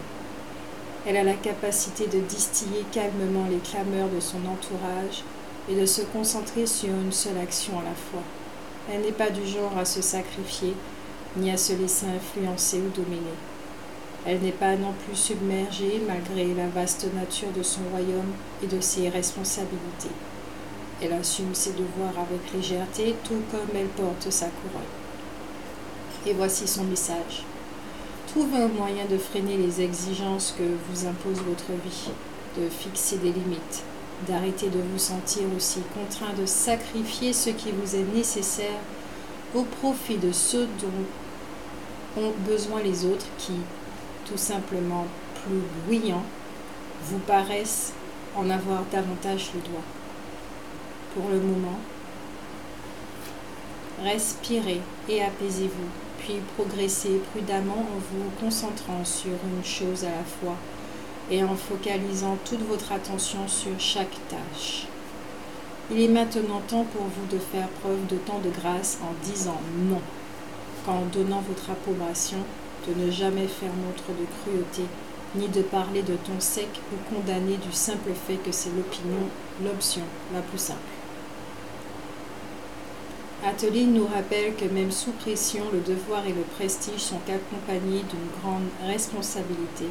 Elle a la capacité de distiller calmement les clameurs de son entourage et de se concentrer sur une seule action à la fois. Elle n'est pas du genre à se sacrifier ni à se laisser influencer ou dominer. Elle n'est pas non plus submergée malgré la vaste nature de son royaume et de ses responsabilités. Elle assume ses devoirs avec légèreté, tout comme elle porte sa couronne. Et voici son message. Trouvez un moyen de freiner les exigences que vous impose votre vie, de fixer des limites, d'arrêter de vous sentir aussi contraint de sacrifier ce qui vous est nécessaire au profit de ceux dont ont besoin les autres qui, tout simplement plus bruyants, vous paraissent en avoir davantage le droit. Pour le moment, respirez et apaisez-vous, puis progressez prudemment en vous concentrant sur une chose à la fois et en focalisant toute votre attention sur chaque tâche. Il est maintenant temps pour vous de faire preuve de tant de grâce en disant non, qu'en donnant votre approbation, de ne jamais faire montre de cruauté, ni de parler de ton sec ou condamner du simple fait que c'est l'option la plus simple. Atheline nous rappelle que même sous pression, le devoir et le prestige sont accompagnés d'une grande responsabilité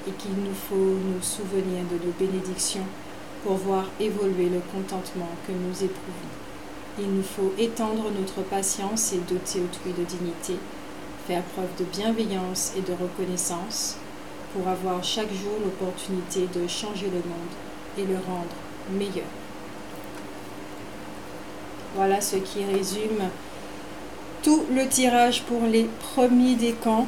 et qu'il nous faut nous souvenir de nos bénédictions pour voir évoluer le contentement que nous éprouvons. Il nous faut étendre notre patience et doter autrui de dignité, faire preuve de bienveillance et de reconnaissance pour avoir chaque jour l'opportunité de changer le monde et le rendre meilleur. Voilà ce qui résume tout le tirage pour les premiers décans.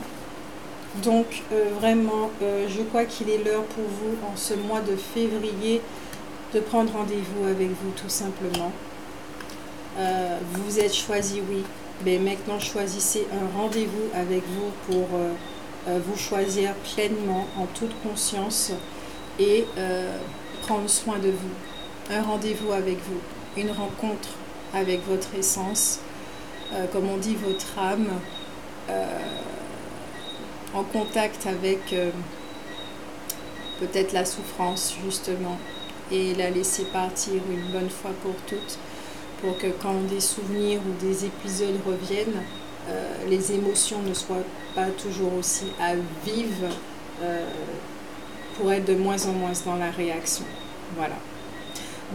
Donc vraiment, je crois qu'il est l'heure pour vous en ce mois de février de prendre rendez-vous avec vous tout simplement. Vous êtes choisi, oui, mais maintenant choisissez un rendez-vous avec vous pour vous choisir pleinement, en toute conscience et prendre soin de vous. Un rendez-vous avec vous, une rencontre avec votre essence, comme on dit, votre âme, en contact avec peut-être la souffrance justement, et la laisser partir une bonne fois pour toutes, pour que quand des souvenirs ou des épisodes reviennent, les émotions ne soient pas toujours aussi à vive, pour être de moins en moins dans la réaction. Voilà.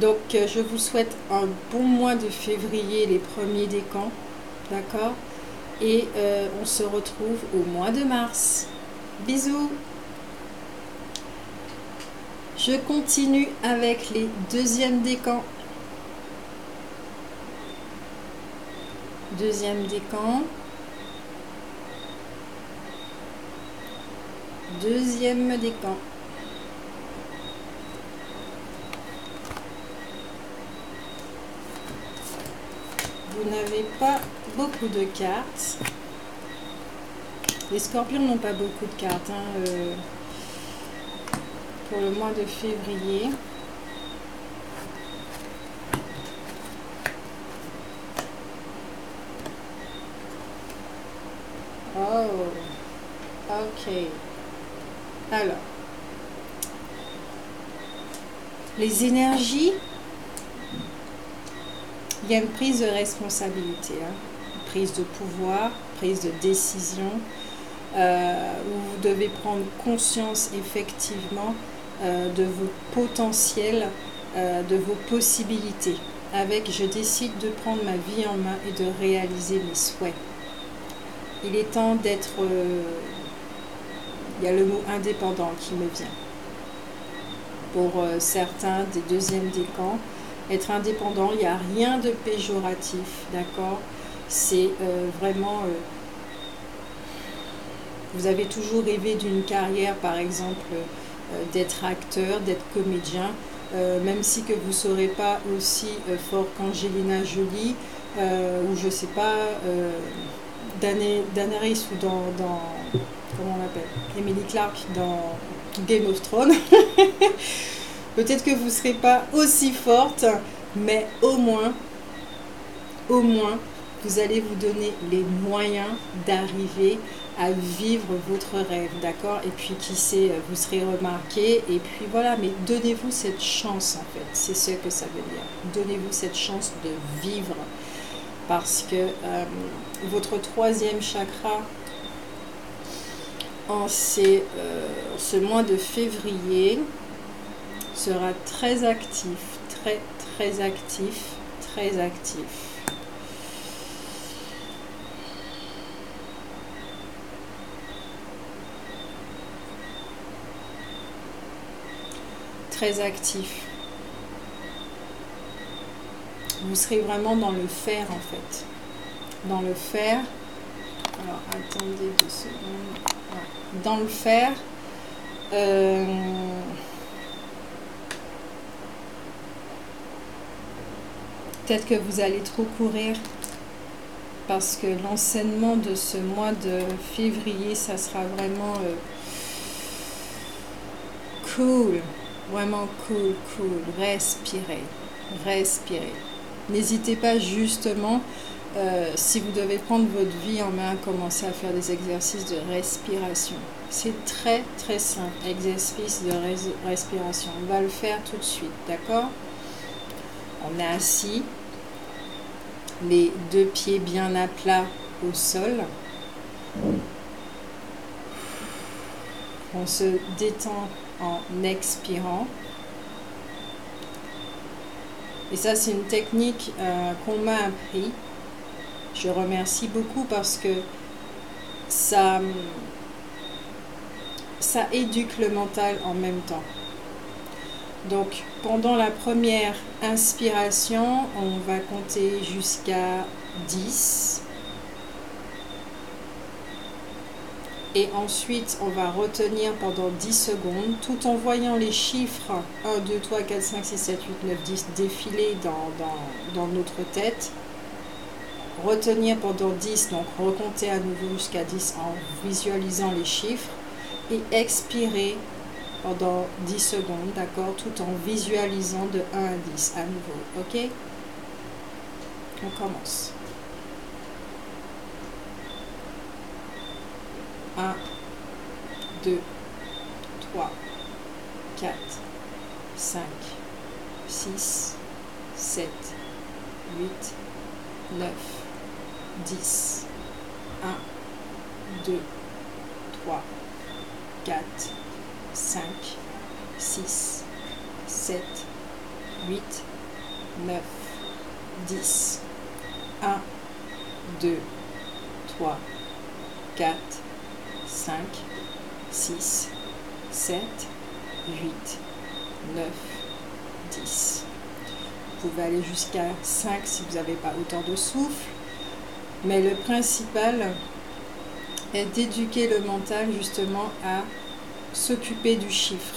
Donc je vous souhaite un bon mois de février, les premiers décans, d'accord? Et on se retrouve au mois de mars. Bisous! Je continue avec les deuxièmes décans. Deuxième décan. Deuxième décan. Vous n'avez pas beaucoup de cartes. Les scorpions n'ont pas beaucoup de cartes pour le mois de février. Oh, ok. Alors, les énergies, il y a une prise de responsabilité, une prise de pouvoir, prise de décision, où vous devez prendre conscience effectivement de vos potentiels, de vos possibilités. Avec « je décide de prendre ma vie en main et de réaliser mes souhaits ». Il est temps d'être... il y a le mot indépendant qui me vient. Pour certains des deuxièmes décans, être indépendant, il n'y a rien de péjoratif, d'accord? C'est vraiment... vous avez toujours rêvé d'une carrière, par exemple, d'être acteur, d'être comédien, même si que vous ne serez pas aussi fort qu'Angelina Jolie, ou je ne sais pas, Daenerys ou dans comment on l'appelle, Emily Clark dans Game of Thrones. Peut-être que vous ne serez pas aussi forte, mais au moins, vous allez vous donner les moyens d'arriver à vivre votre rêve, d'accord? Et puis, qui sait, vous serez remarqué, et puis voilà, mais donnez-vous cette chance, en fait, c'est ce que ça veut dire. Donnez-vous cette chance de vivre, parce que votre troisième chakra, en ce mois de février, sera très actif, très actif, très actif. Très actif. Vous serez vraiment dans le faire en fait. Dans le faire. Alors attendez 2 secondes. Ouais. Dans le faire. Peut-être que vous allez trop courir. Parce que l'enseignement de ce mois de février, ça sera vraiment cool. Vraiment cool. Respirez. N'hésitez pas justement, si vous devez prendre votre vie en main, commencer à faire des exercices de respiration. C'est très simple, exercice de respiration. On va le faire tout de suite, d'accord? On est assis, les 2 pieds bien à plat au sol. On se détend en expirant. Et ça, c'est une technique qu'on m'a appris. Je remercie beaucoup parce que ça éduque le mental en même temps. Donc, pendant la première inspiration, on va compter jusqu'à 10. Et ensuite, on va retenir pendant 10 secondes, tout en voyant les chiffres 1, 2, 3, 4, 5, 6, 7, 8, 9, 10 défiler dans notre tête. Retenir pendant 10, donc recompter à nouveau jusqu'à 10 en visualisant les chiffres. Et expirer pendant 10 secondes, d'accord, tout en visualisant de 1 à 10 à nouveau, ok? On commence. 1, 2, 3, 4, 5, 6, 7, 8, 9, 10, 1, 2, 3, 4, 5, 6, 7, 8, 9, 10, 1, 2, 3, 4, 5, 6, 7, 8, 9, 10. Vous pouvez aller jusqu'à 5 si vous n'avez pas autant de souffle. Mais le principal est d'éduquer le mental justement à s'occuper du chiffre.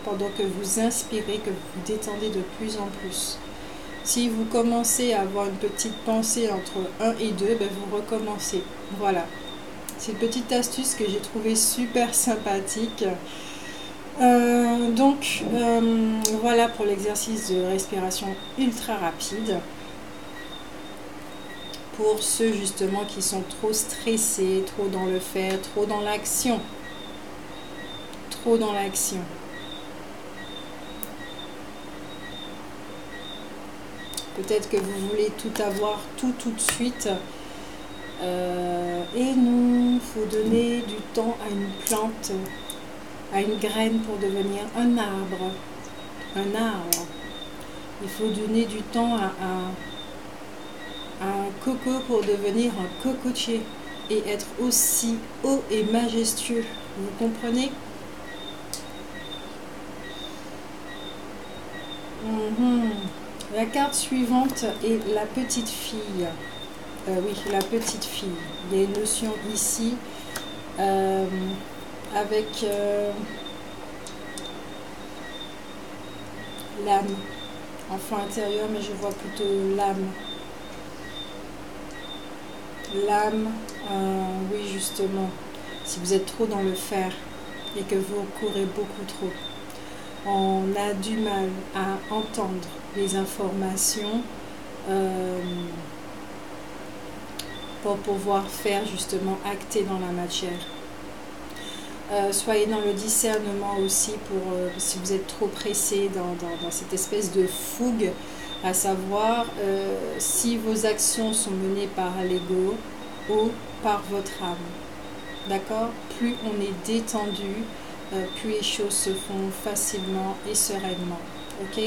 Pendant que vous inspirez, que vous vous détendez de plus en plus. Si vous commencez à avoir une petite pensée entre 1 et 2, ben vous recommencez. Voilà. C'est une petite astuce que j'ai trouvée super sympathique. Voilà pour l'exercice de respiration ultra rapide. Pour ceux justement qui sont trop stressés, trop dans le faire, trop dans l'action. Trop dans l'action. Peut-être que vous voulez tout avoir tout de suite. Et non, il faut donner du temps à une plante, à une graine pour devenir un arbre. Un arbre. Il faut donner du temps à un coco pour devenir un cocotier et être aussi haut et majestueux. Vous comprenez? La carte suivante est la petite fille. Oui, la petite fille. Il y a une notion ici avec l'âme. Enfant intérieur, mais je vois plutôt l'âme. L'âme, oui justement, si vous êtes trop dans le faire et que vous courez beaucoup trop, on a du mal à entendre les informations pour pouvoir faire justement acter dans la matière. Soyez dans le discernement aussi pour si vous êtes trop pressé dans cette espèce de fougue, à savoir si vos actions sont menées par l'ego ou par votre âme. D'accord? Plus on est détendu, plus les choses se font facilement et sereinement. Ok?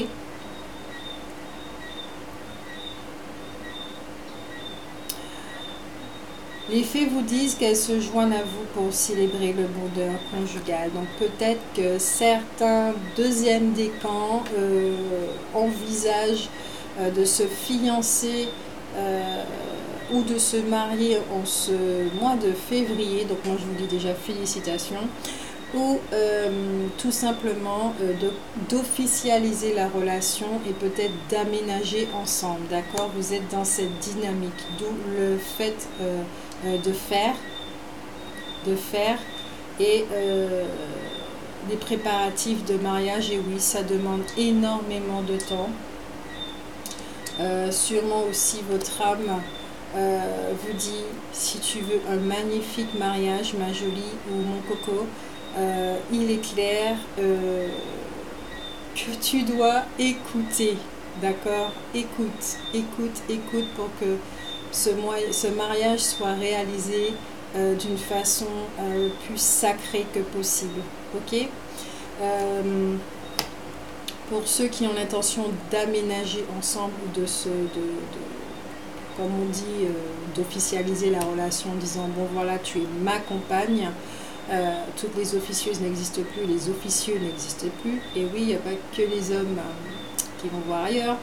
Les fées vous disent qu'elles se joignent à vous pour célébrer le bonheur conjugal. Donc peut-être que certains deuxièmes décans envisagent de se fiancer ou de se marier en ce mois de février. Donc moi je vous dis déjà félicitations. Ou tout simplement d'officialiser la relation et peut-être d'aménager ensemble. D'accord? Vous êtes dans cette dynamique. D'où le fait de faire et les préparatifs de mariage. Et oui, ça demande énormément de temps. Sûrement aussi votre âme vous dit, si tu veux un magnifique mariage, ma jolie ou mon coco, il est clair que tu dois écouter. D'accord? Écoute pour que ce mariage soit réalisé d'une façon plus sacrée que possible. Ok? Pour ceux qui ont l'intention d'aménager ensemble ou comme on dit, d'officialiser la relation en disant bon voilà, tu es ma compagne. Toutes les officieuses n'existent plus, les officieux n'existent plus. Et oui, il n'y a pas que les hommes qui vont voir ailleurs.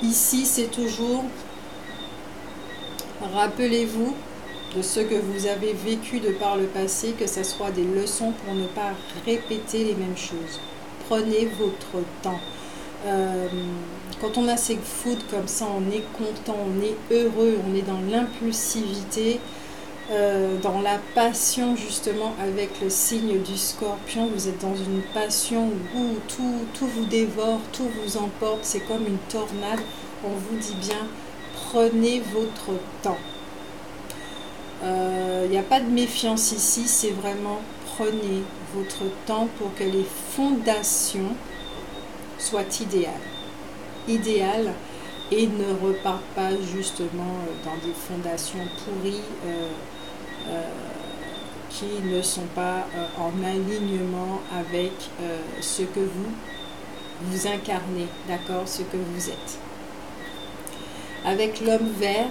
Ici, c'est toujours, rappelez-vous de ce que vous avez vécu de par le passé, que ce soit des leçons pour ne pas répéter les mêmes choses. Prenez votre temps. Quand on a ces food comme ça, on est content, on est heureux, on est dans l'impulsivité, dans la passion justement avec le signe du Scorpion. Vous êtes dans une passion où tout vous dévore, tout vous emporte, c'est comme une tornade. On vous dit bien, prenez votre temps. Il n'y a pas de méfiance ici, c'est vraiment prenez votre temps pour que les fondations soient idéales et ne repartent pas justement dans des fondations pourries qui ne sont pas en alignement avec ce que vous incarnez, d'accord, ce que vous êtes. Avec l'homme vert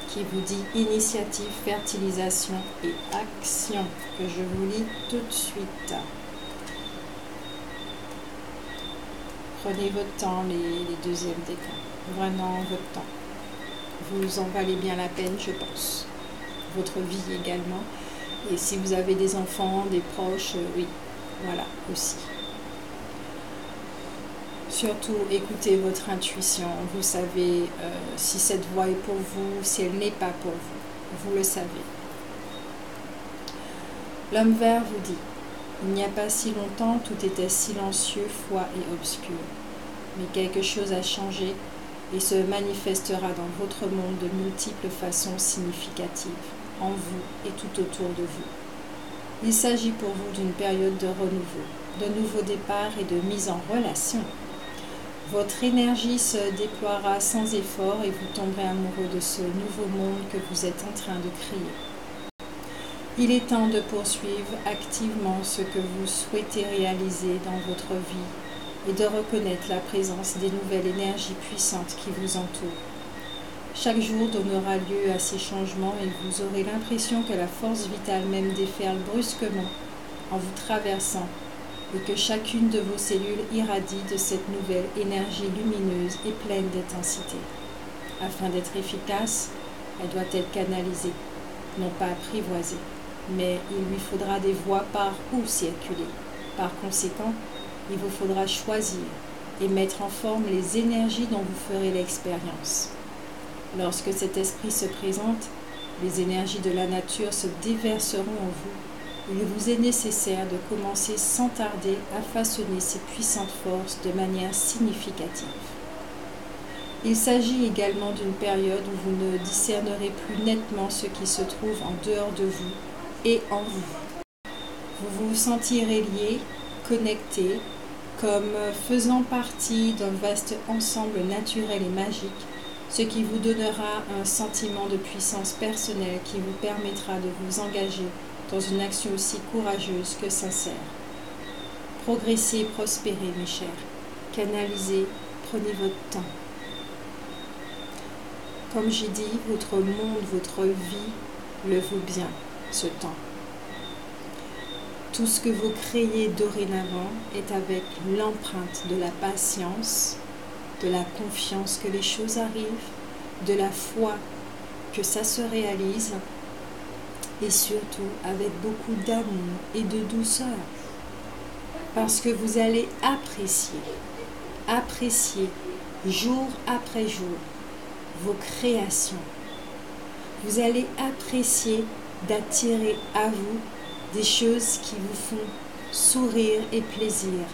qui vous dit initiative, fertilisation et action, que je vous lis tout de suite. Prenez votre temps, les deuxièmes décans, vraiment votre temps. Vous en valez bien la peine, je pense. Votre vie également. Et si vous avez des enfants, des proches, oui, voilà, aussi. Surtout, écoutez votre intuition. Vous savez si cette voie est pour vous, si elle n'est pas pour vous. Vous le savez. L'homme vert vous dit, il n'y a pas si longtemps, tout était silencieux, froid et obscur. Mais quelque chose a changé et se manifestera dans votre monde de multiples façons significatives, en vous et tout autour de vous. Il s'agit pour vous d'une période de renouveau, de nouveau départ et de mise en relation. Votre énergie se déploiera sans effort et vous tomberez amoureux de ce nouveau monde que vous êtes en train de créer. Il est temps de poursuivre activement ce que vous souhaitez réaliser dans votre vie et de reconnaître la présence des nouvelles énergies puissantes qui vous entourent. Chaque jour donnera lieu à ces changements et vous aurez l'impression que la force vitale même déferle brusquement en vous traversant et que chacune de vos cellules irradie de cette nouvelle énergie lumineuse et pleine d'intensité. Afin d'être efficace, elle doit être canalisée, non pas apprivoisée, mais il lui faudra des voies par où circuler. Par conséquent, il vous faudra choisir et mettre en forme les énergies dont vous ferez l'expérience. Lorsque cet esprit se présente, les énergies de la nature se déverseront en vous. Il vous est nécessaire de commencer sans tarder à façonner ces puissantes forces de manière significative. Il s'agit également d'une période où vous ne discernerez plus nettement ce qui se trouve en dehors de vous et en vous. Vous vous sentirez lié, connecté, comme faisant partie d'un vaste ensemble naturel et magique, ce qui vous donnera un sentiment de puissance personnelle qui vous permettra de vous engager dans une action aussi courageuse que sincère. Progressez et prospérez, mes chers. Canalisez, prenez votre temps. Comme j'ai dit, votre monde, votre vie le vaut bien, ce temps. Tout ce que vous créez dorénavant est avec l'empreinte de la patience, de la confiance que les choses arrivent, de la foi que ça se réalise, et surtout avec beaucoup d'amour et de douceur. Parce que vous allez apprécier jour après jour vos créations. Vous allez apprécier d'attirer à vous des choses qui vous font sourire et plaisir.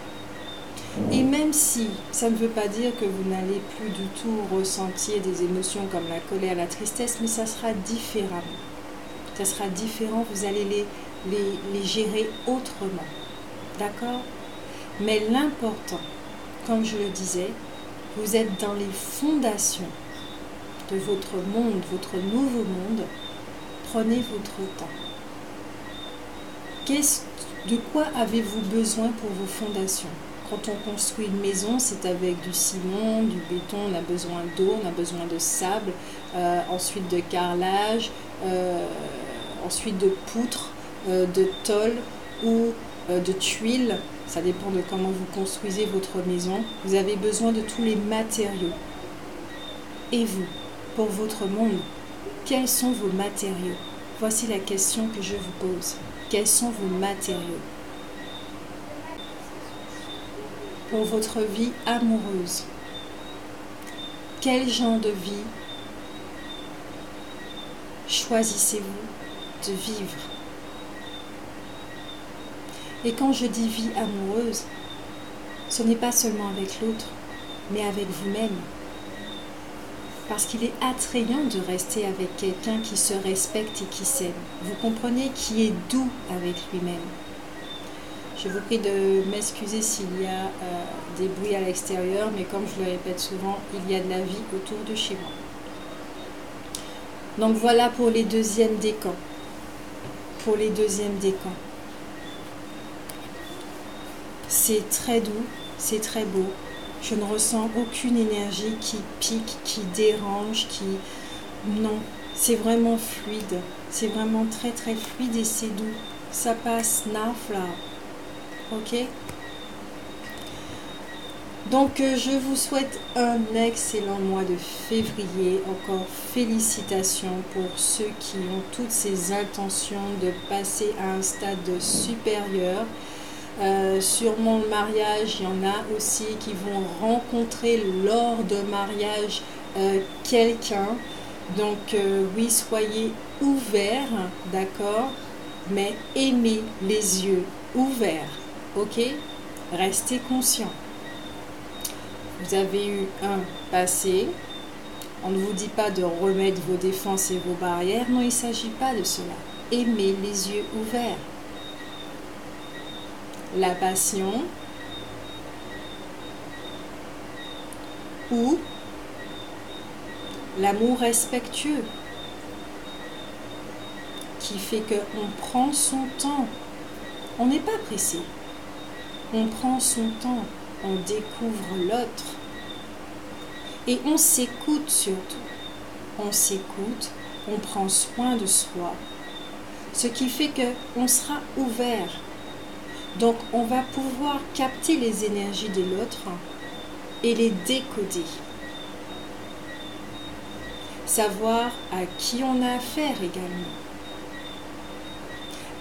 Et même si ça ne veut pas dire que vous n'allez plus du tout ressentir des émotions comme la colère, la tristesse, mais ça sera différemment. Ça sera différent, vous allez les gérer autrement. D'accord? Mais l'important, comme je le disais, vous êtes dans les fondations de votre monde, votre nouveau monde. Prenez votre temps. De quoi avez-vous besoin pour vos fondations? Quand on construit une maison, c'est avec du ciment, du béton, on a besoin d'eau, on a besoin de sable, ensuite de carrelage, ensuite de poutres, de tôle ou de tuiles. Ça dépend de comment vous construisez votre maison. Vous avez besoin de tous les matériaux. Et vous, pour votre monde, quels sont vos matériaux? Voici la question que je vous pose. Quels sont vos matériaux? Pour votre vie amoureuse, quel genre de vie choisissez-vous de vivre? Et quand je dis vie amoureuse, ce n'est pas seulement avec l'autre, mais avec vous-même. Parce qu'il est attrayant de rester avec quelqu'un qui se respecte et qui s'aime. Vous comprenez, qui est doux avec lui-même. Je vous prie de m'excuser s'il y a des bruits à l'extérieur, mais comme je le répète souvent, il y a de la vie autour de chez moi. Donc voilà pour les deuxièmes décans. Pour les deuxièmes décans. C'est très doux, c'est très beau. Je ne ressens aucune énergie qui pique, qui dérange, qui... Non, c'est vraiment fluide. C'est vraiment très très fluide et c'est doux. Ça passe nafla. Ok? Donc je vous souhaite un excellent mois de février. Encore félicitations pour ceux qui ont toutes ces intentions de passer à un stade supérieur. Sur mon mariage, il y en a aussi qui vont rencontrer lors de mariage quelqu'un. Donc oui, soyez ouverts, d'accord, mais aimez les yeux ouverts, ok? Restez conscients. Vous avez eu un passé. On ne vous dit pas de remettre vos défenses et vos barrières. Non, il ne s'agit pas de cela. Aimez les yeux ouverts. La passion ou l'amour respectueux qui fait qu'on prend son temps. On n'est pas pressé. On prend son temps. On découvre l'autre. Et on s'écoute surtout. On s'écoute. On prend soin de soi. Ce qui fait qu'on sera ouvert. Donc, on va pouvoir capter les énergies de l'autre et les décoder. Savoir à qui on a affaire également.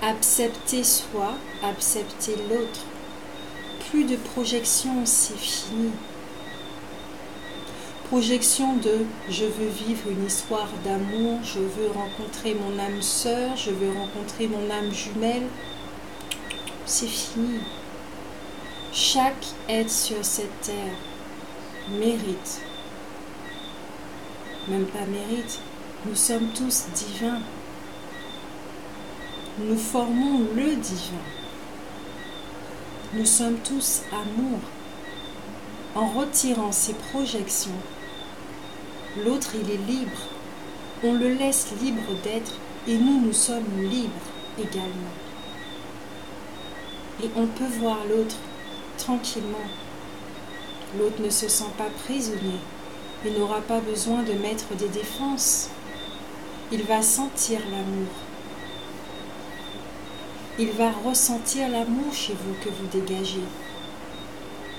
Accepter soi, accepter l'autre. Plus de projection, c'est fini. Projection de « je veux vivre une histoire d'amour, je veux rencontrer mon âme sœur, je veux rencontrer mon âme jumelle ». C'est fini. Chaque être sur cette terre mérite, même pas mérite, nous sommes tous divins. Nous formons le divin. Nous sommes tous amour. En retirant ces projections, l'autre il est libre. On le laisse libre d'être et nous sommes libres également. Et on peut voir l'autre tranquillement. L'autre ne se sent pas prisonnier. Il n'aura pas besoin de mettre des défenses. Il va sentir l'amour. Il va ressentir l'amour chez vous que vous dégagez.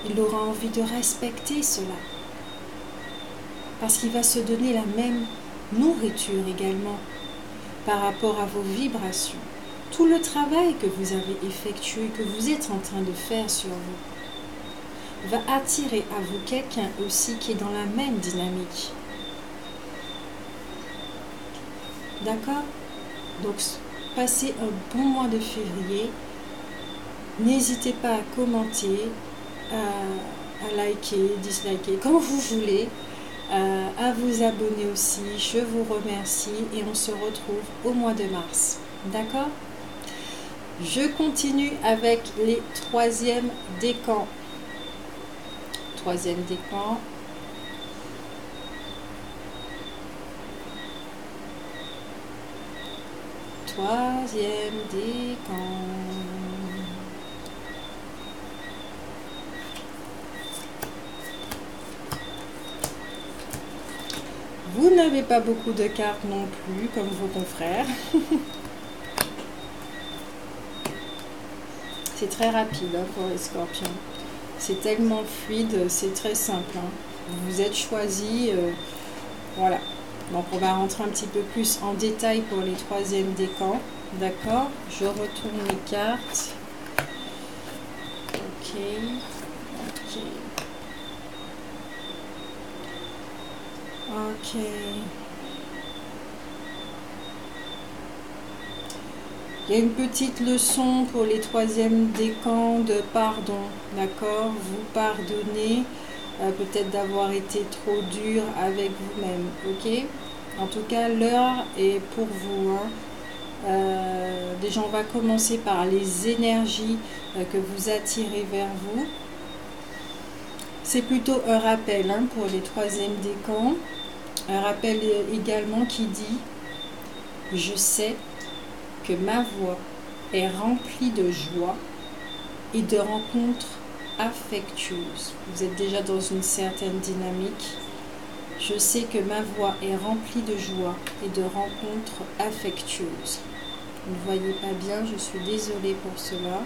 Il aura envie de respecter cela. Parce qu'il va se donner la même nourriture également par rapport à vos vibrations. Tout le travail que vous avez effectué, que vous êtes en train de faire sur vous, va attirer à vous quelqu'un aussi qui est dans la même dynamique. D'accord? Donc, passez un bon mois de février. N'hésitez pas à commenter, à liker, disliker, comme vous voulez, à vous abonner aussi. Je vous remercie et on se retrouve au mois de mars. D'accord? Je continue avec les troisièmes décans. Troisième décan. Troisième décan. Vous n'avez pas beaucoup de cartes non plus, comme vos confrères. C'est très rapide hein, pour les scorpions. C'est tellement fluide, c'est très simple. Hein. Vous vous êtes choisi, voilà. Donc on va rentrer un petit peu plus en détail pour les troisièmes décans. D'accord? Je retourne les cartes. Ok. Ok. Ok. Il y a une petite leçon pour les troisièmes décans de pardon, d'accord? Vous pardonnez peut-être d'avoir été trop dur avec vous-même, ok? En tout cas, l'heure est pour vous. Hein. Déjà, on va commencer par les énergies que vous attirez vers vous. C'est plutôt un rappel hein, pour les troisièmes décans. Un rappel également qui dit « Je sais que ma voix est remplie de joie et de rencontres affectueuses. » Vous êtes déjà dans une certaine dynamique. Je sais que ma voix est remplie de joie et de rencontres affectueuses. Vous ne voyez pas bien, je suis désolée pour cela.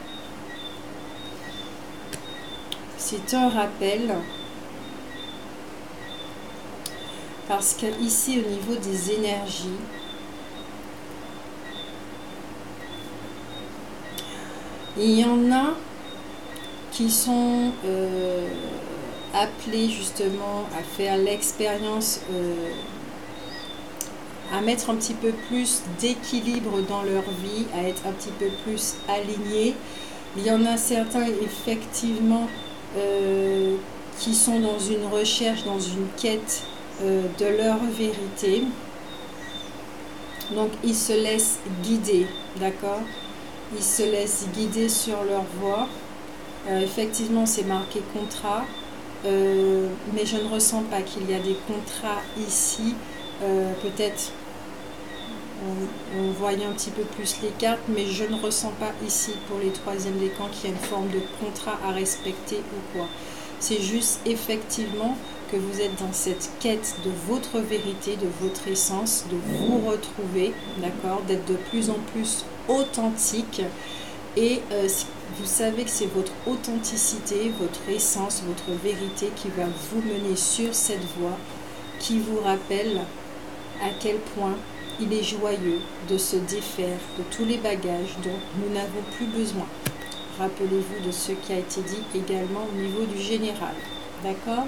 C'est un rappel parce que ici au niveau des énergies, il y en a qui sont appelés justement à faire l'expérience, à mettre un petit peu plus d'équilibre dans leur vie, à être un petit peu plus alignés. Il y en a certains effectivement qui sont dans une recherche, dans une quête de leur vérité. Donc ils se laissent guider, d'accord? Ils se laissent guider sur leur voie. Effectivement, c'est marqué contrat, mais je ne ressens pas qu'il y a des contrats ici. Peut-être on voyait un petit peu plus les cartes, mais je ne ressens pas ici pour les troisièmes décans qu'il y a une forme de contrat à respecter ou quoi. C'est juste effectivement que vous êtes dans cette quête de votre vérité, de votre essence, de vous retrouver, d'accord, d'être de plus en plus authentique. Et vous savez que c'est votre authenticité, votre essence, votre vérité qui va vous mener sur cette voie, qui vous rappelle à quel point il est joyeux de se défaire de tous les bagages dont nous n'avons plus besoin. Rappelez-vous de ce qui a été dit également au niveau du général. D'accord?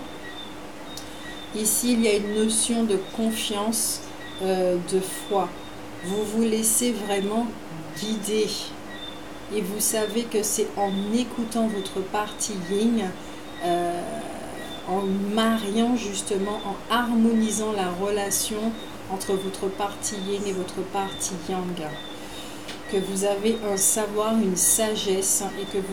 Ici, il y a une notion de confiance, de foi. Vous vous laissez vraiment guider. Et vous savez que c'est en écoutant votre partie yin, en mariant justement, en harmonisant la relation entre votre partie yin et votre partie yang, que vous avez un savoir, une sagesse et que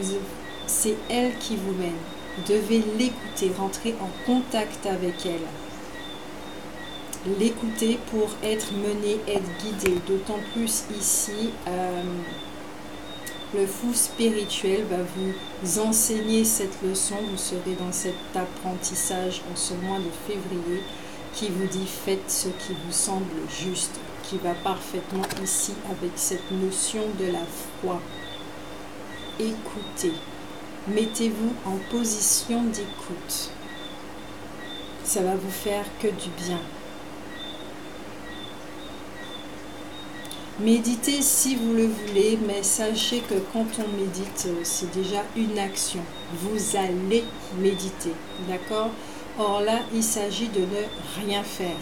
c'est elle qui vous mène. Vous devez l'écouter, rentrer en contact avec elle. L'écouter pour être mené, être guidé. D'autant plus ici, le fou spirituel va vous enseigner cette leçon. Vous serez dans cet apprentissage en ce mois de février qui vous dit faites ce qui vous semble juste, qui va parfaitement ici avec cette notion de la foi. Écoutez, mettez-vous en position d'écoute. Ça va vous faire que du bien. Méditez si vous le voulez, mais sachez que quand on médite, c'est déjà une action. Vous allez méditer, d'accord? Or là, il s'agit de ne rien faire.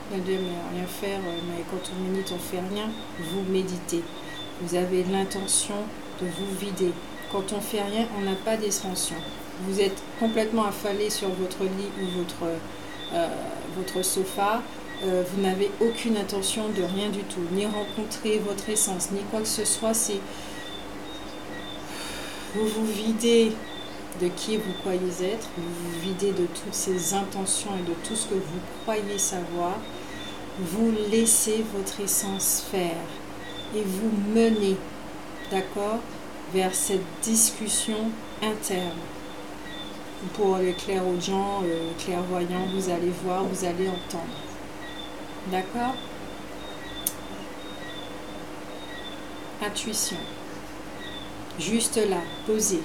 Vous allez dire, mais rien faire, mais quand on médite, on fait rien. Vous méditez. Vous avez l'intention de vous vider. Quand on fait rien, on n'a pas d'expansion. Vous êtes complètement affalé sur votre lit ou votre sofa. Vous n'avez aucune intention de rien du tout, ni rencontrer votre essence, ni quoi que ce soit. C'est vous vous videz de qui vous croyez être, vous vous videz de toutes ces intentions et de tout ce que vous croyez savoir. Vous laissez votre essence faire et vous menez, d'accord, vers cette discussion interne. Pour les clairaudients, clairvoyants, vous allez voir, vous allez entendre. D'accord? Intuition. Juste là, posé.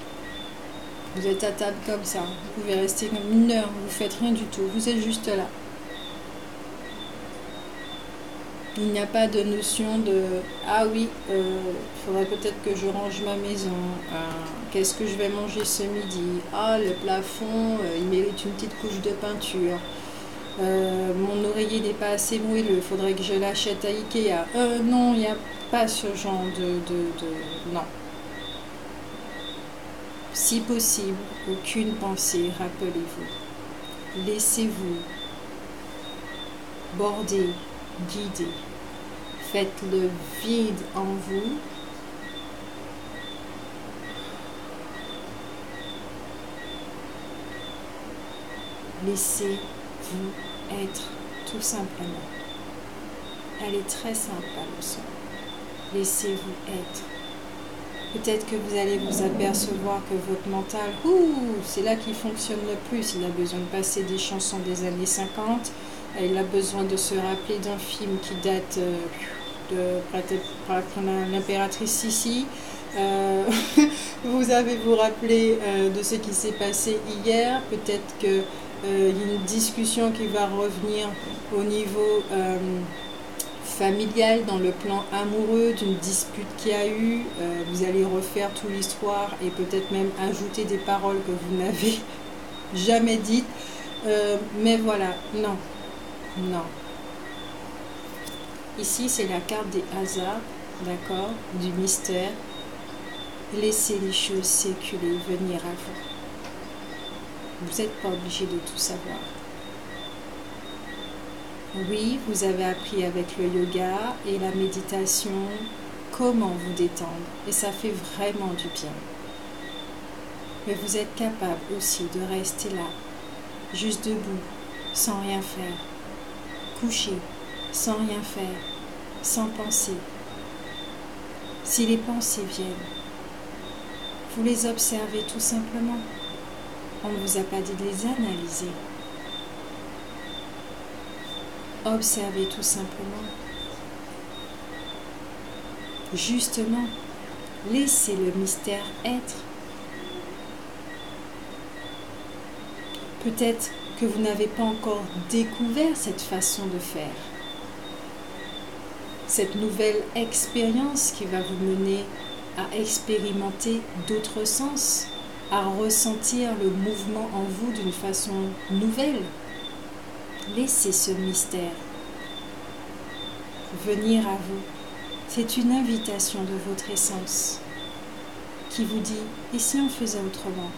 Vous êtes à table comme ça. Vous pouvez rester comme 1 heure, vous ne faites rien du tout. Vous êtes juste là. Il n'y a pas de notion de « Ah oui, faudrait peut-être que je range ma maison. Qu'est-ce que je vais manger ce midi? Ah, le plafond, il mérite une petite couche de peinture. Mon oreiller n'est pas assez moelleux, il faudrait que je l'achète à Ikea. » Non, il n'y a pas ce genre de... Non. Si possible, aucune pensée, rappelez-vous. Laissez-vous border, guider. Faites le vide en vous. Laissez-vous être, tout simplement. Elle est très simple la leçon. Laissez-vous être. Peut-être que vous allez vous apercevoir que votre mental, c'est là qu'il fonctionne le plus. Il a besoin de passer des chansons des années 50. Il a besoin de se rappeler d'un film qui date de l'impératrice Sissi. Vous avez vous rappeler de ce qui s'est passé hier. Peut-être qu'il y a une discussion qui va revenir au niveau familial, dans le plan amoureux, d'une dispute qu'il y a eu. Vous allez refaire toute l'histoire et peut-être même ajouter des paroles que vous n'avez jamais dites. Mais voilà, non. Non. Ici, c'est la carte des hasards, d'accord, du mystère. Laissez les choses circuler, venir à vous. Vous n'êtes pas obligé de tout savoir. Oui, vous avez appris avec le yoga et la méditation comment vous détendre. Et ça fait vraiment du bien. Mais vous êtes capable aussi de rester là, juste debout, sans rien faire. Couché, sans rien faire, sans penser. Si les pensées viennent, vous les observez tout simplement. On ne vous a pas dit de les analyser. Observez tout simplement. Justement, laissez le mystère être. Peut-être que vous n'avez pas encore découvert cette façon de faire. Cette nouvelle expérience qui va vous mener à expérimenter d'autres sens, à ressentir le mouvement en vous d'une façon nouvelle. Laissez ce mystère venir à vous. C'est une invitation de votre essence qui vous dit « Et si on faisait autrement ?»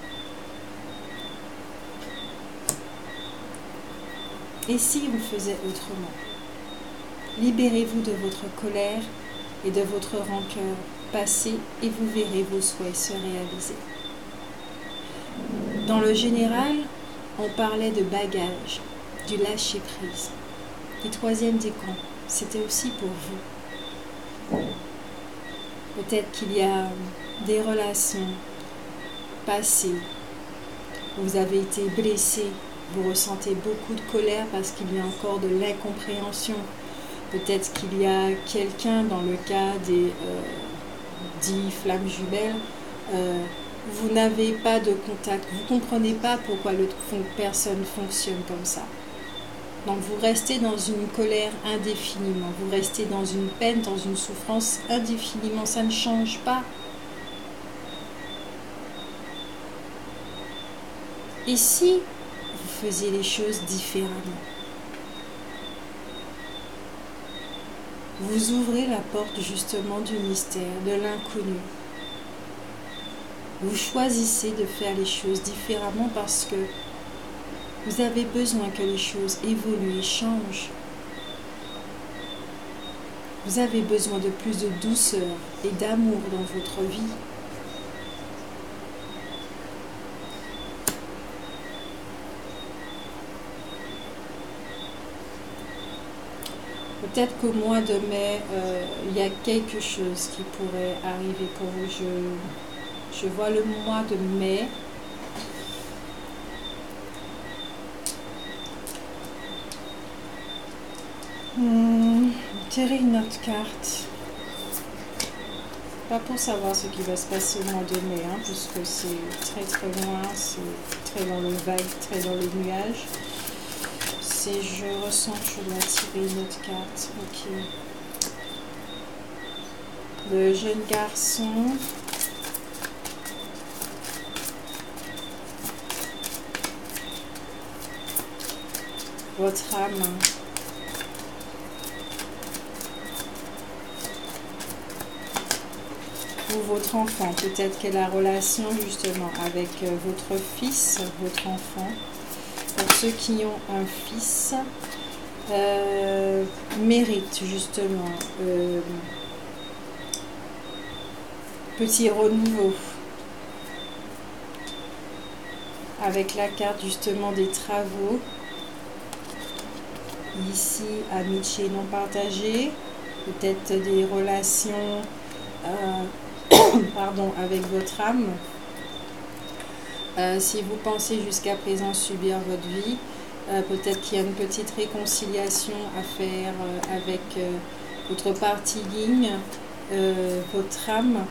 Et si on faisait autrement? Libérez-vous de votre colère et de votre rancœur passée et vous verrez vos souhaits se réaliser. Dans le général, on parlait de bagage, du lâcher-prise. Et troisième décan, c'était aussi pour vous. Peut-être qu'il y a des relations passées, vous avez été blessé. Vous ressentez beaucoup de colère parce qu'il y a encore de l'incompréhension. Peut-être qu'il y a quelqu'un, dans le cas des 10 flammes jumelles, vous n'avez pas de contact, vous ne comprenez pas pourquoi l'autre personne fonctionne comme ça. Donc vous restez dans une colère indéfiniment, vous restez dans une peine, dans une souffrance indéfiniment, ça ne change pas. Et si vous faisiez les choses différemment? Vous ouvrez la porte justement du mystère, de l'inconnu. Vous choisissez de faire les choses différemment parce que vous avez besoin que les choses évoluent et changent. Vous avez besoin de plus de douceur et d'amour dans votre vie. Peut-être qu'au mois de mai, il y a quelque chose qui pourrait arriver pour vous. Je vois le mois de mai. Tirez une autre carte. pas pour savoir ce qui va se passer au mois de mai, hein, puisque c'est très très loin, c'est très dans le vague, très dans les nuages. C'est, je ressens que je dois tirer une autre carte. Ok. Le jeune garçon. Votre âme. Ou votre enfant. Peut-être que la relation justement avec votre fils, votre enfant. Pour ceux qui ont un fils, mérite justement petit renouveau. Avec la carte justement des travaux. Ici, amitié non partagée. Peut-être des relations pardon, avec votre âme. Si vous pensez jusqu'à présent subir votre vie, peut-être qu'il y a une petite réconciliation à faire avec votre partie yin, votre âme.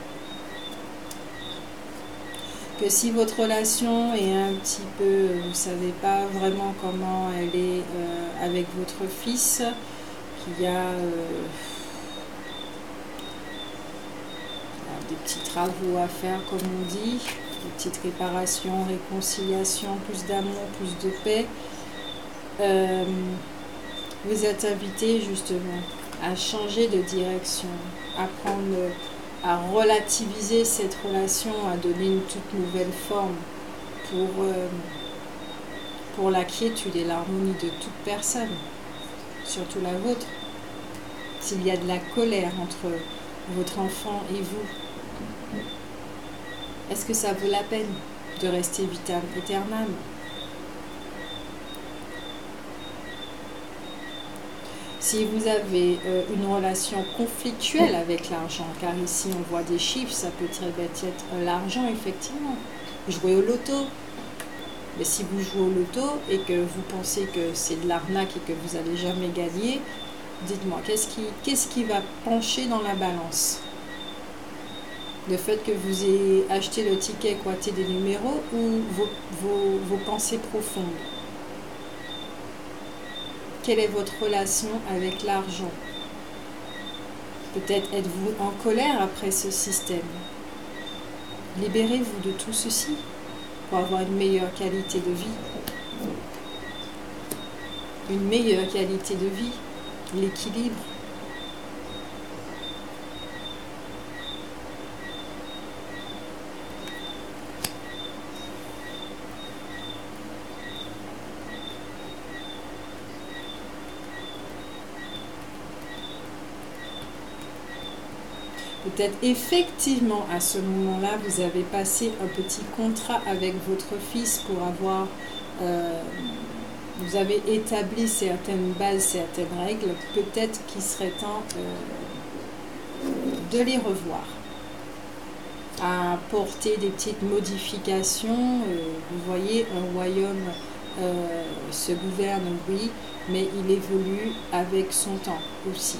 Que si votre relation est un petit peu, vous ne savez pas vraiment comment elle est avec votre fils, qu'il y a des petits travaux à faire comme on dit, des petites réparations, réconciliation, plus d'amour, plus de paix. Vous êtes invité justement à changer de direction, à prendre, à relativiser cette relation, à donner une toute nouvelle forme pour la quiétude et l'harmonie de toute personne, surtout la vôtre. S'il y a de la colère entre votre enfant et vous, est-ce que ça vaut la peine de rester vitam aeternam? Si vous avez une relation conflictuelle avec l'argent, car ici on voit des chiffres, ça peut très bien être l'argent effectivement. Jouer au loto. Mais si vous jouez au loto et que vous pensez que c'est de l'arnaque et que vous n'allez jamais gagner, dites-moi, qu'est-ce qui va pencher dans la balance? Le fait que vous ayez acheté le ticket coité des numéros ou vos pensées profondes? Quelle est votre relation avec l'argent? Peut-être êtes-vous en colère après ce système. Libérez-vous de tout ceci pour avoir une meilleure qualité de vie. Une meilleure qualité de vie, l'équilibre. Peut-être effectivement à ce moment-là, vous avez passé un petit contrat avec votre fils pour avoir, vous avez établi certaines bases, certaines règles. Peut-être qu'il serait temps de les revoir, à apporter des petites modifications. Vous voyez, un royaume se gouverne, oui, mais il évolue avec son temps aussi.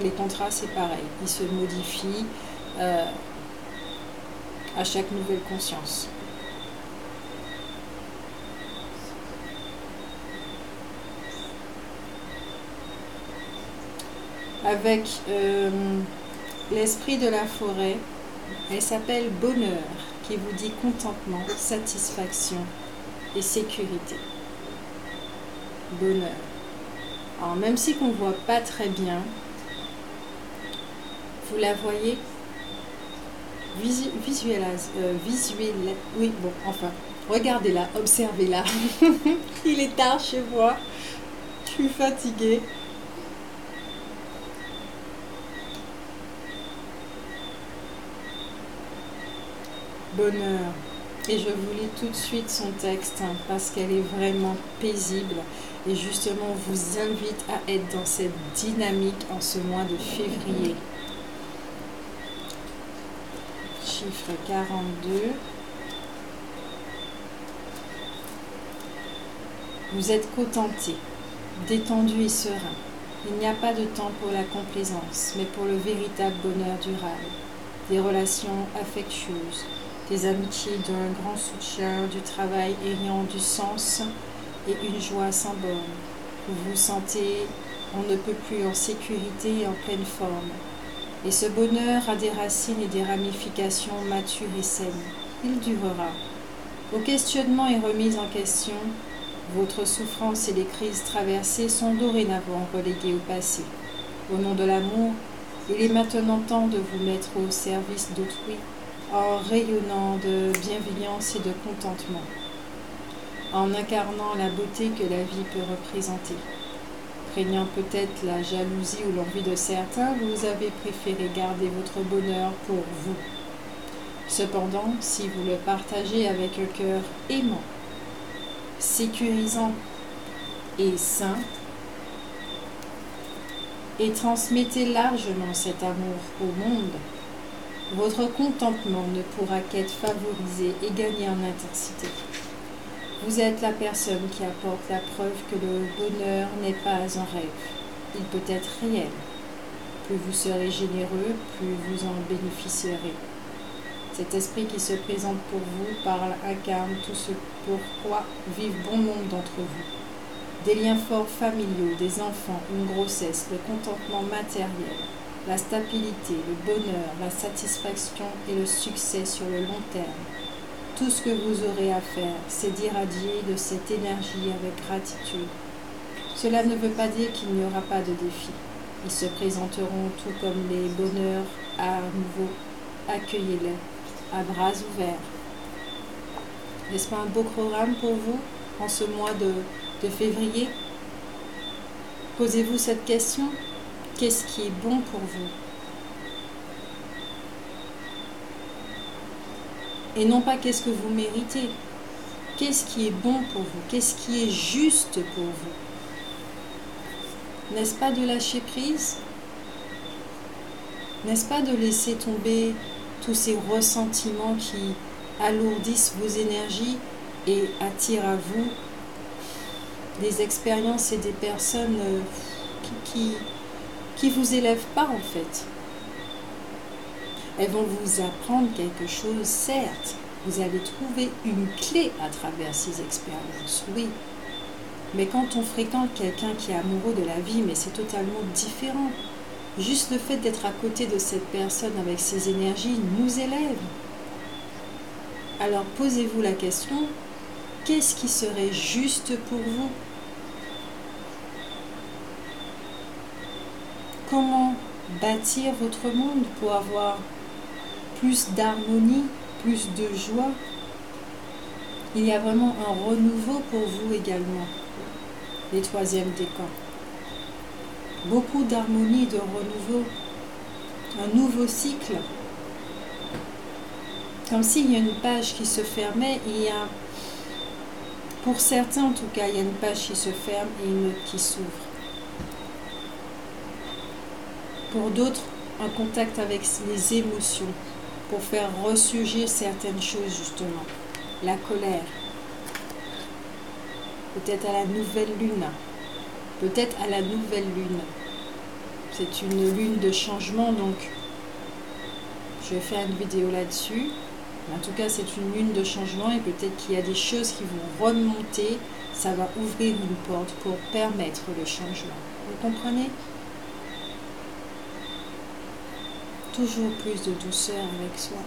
Les contrats, c'est pareil, ils se modifient à chaque nouvelle conscience. Avec l'esprit de la forêt, elle s'appelle bonheur, qui vous dit contentement, satisfaction et sécurité. Bonheur. Alors même si on ne voit pas très bien, vous la voyez, oui, bon, enfin, regardez-la, observez-la. Il est tard chez moi, je suis fatiguée. Bonheur. Et je vous lis tout de suite son texte, hein, parce qu'elle est vraiment paisible. Et justement, on vous invite à être dans cette dynamique en ce mois de février. Chiffre 42. Vous êtes contenté, détendu et serein. Il n'y a pas de temps pour la complaisance, mais pour le véritable bonheur durable. Des relations affectueuses, des amitiés d'un grand soutien, du travail ayant du sens et une joie sans borne. Vous vous sentez, on ne peut plus en sécurité et en pleine forme. Et ce bonheur a des racines et des ramifications matures et saines. Il durera. Vos questionnements et remises en question, votre souffrance et les crises traversées sont dorénavant reléguées au passé. Au nom de l'amour, il est maintenant temps de vous mettre au service d'autrui en rayonnant de bienveillance et de contentement, en incarnant la beauté que la vie peut représenter. Craignant peut-être la jalousie ou l'envie de certains, vous avez préféré garder votre bonheur pour vous. Cependant, si vous le partagez avec un cœur aimant, sécurisant et sain, et transmettez largement cet amour au monde, votre contentement ne pourra qu'être favorisé et gagner en intensité. Vous êtes la personne qui apporte la preuve que le bonheur n'est pas un rêve, il peut être réel. Plus vous serez généreux, plus vous en bénéficierez. Cet esprit qui se présente pour vous parle, incarne tout ce pourquoi vivent bon nombre d'entre vous. Des liens forts familiaux, des enfants, une grossesse, le contentement matériel, la stabilité, le bonheur, la satisfaction et le succès sur le long terme. Tout ce que vous aurez à faire, c'est d'irradier de cette énergie avec gratitude. Cela ne veut pas dire qu'il n'y aura pas de défis. Ils se présenteront tout comme les bonheurs à nouveau. Accueillez-les à bras ouverts. N'est-ce pas un beau programme pour vous en ce mois de février? Posez-vous cette question. Qu'est-ce qui est bon pour vous? Et non pas qu'est-ce que vous méritez. Qu'est-ce qui est bon pour vous? Qu'est-ce qui est juste pour vous? N'est-ce pas de lâcher prise? N'est-ce pas de laisser tomber tous ces ressentiments qui alourdissent vos énergies et attirent à vous des expériences et des personnes qui vous élèvent pas en fait? Elles vont vous apprendre quelque chose, certes. Vous allez trouver une clé à travers ces expériences, oui. Mais quand on fréquente quelqu'un qui est amoureux de la vie, mais c'est totalement différent. Juste le fait d'être à côté de cette personne avec ses énergies nous élève. Alors posez-vous la question, qu'est-ce qui serait juste pour vous? Comment bâtir votre monde pour avoir plus d'harmonie, plus de joie? Il y a vraiment un renouveau pour vous également. Les troisièmes décans. Beaucoup d'harmonie, de renouveau. Un nouveau cycle. Comme s'il y a une page qui se fermait, pour certains en tout cas, il y a une page qui se ferme et une autre qui s'ouvre. Pour d'autres, un contact avec les émotions, pour faire ressurgir certaines choses justement. La colère, peut-être à la nouvelle lune, peut-être à la nouvelle lune. C'est une lune de changement, donc je vais faire une vidéo là-dessus. En tout cas, c'est une lune de changement et peut-être qu'il y a des choses qui vont remonter. Ça va ouvrir une porte pour permettre le changement. Vous comprenez? Toujours plus de douceur avec soi.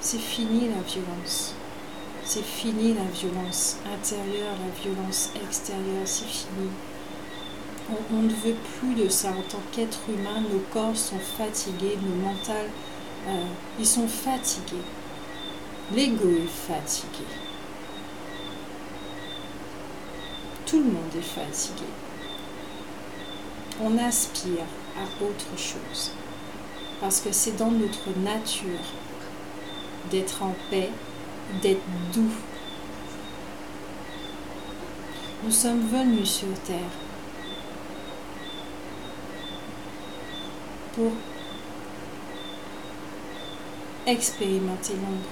C'est fini la violence. C'est fini la violence intérieure, la violence extérieure, c'est fini. On ne veut plus de ça en tant qu'être humain. Nos corps sont fatigués, nos mentales, ils sont fatigués. L'ego est fatigué. Tout le monde est fatigué. On aspire à autre chose. Parce que c'est dans notre nature d'être en paix, d'être doux. Nous sommes venus sur Terre pour expérimenter l'ombre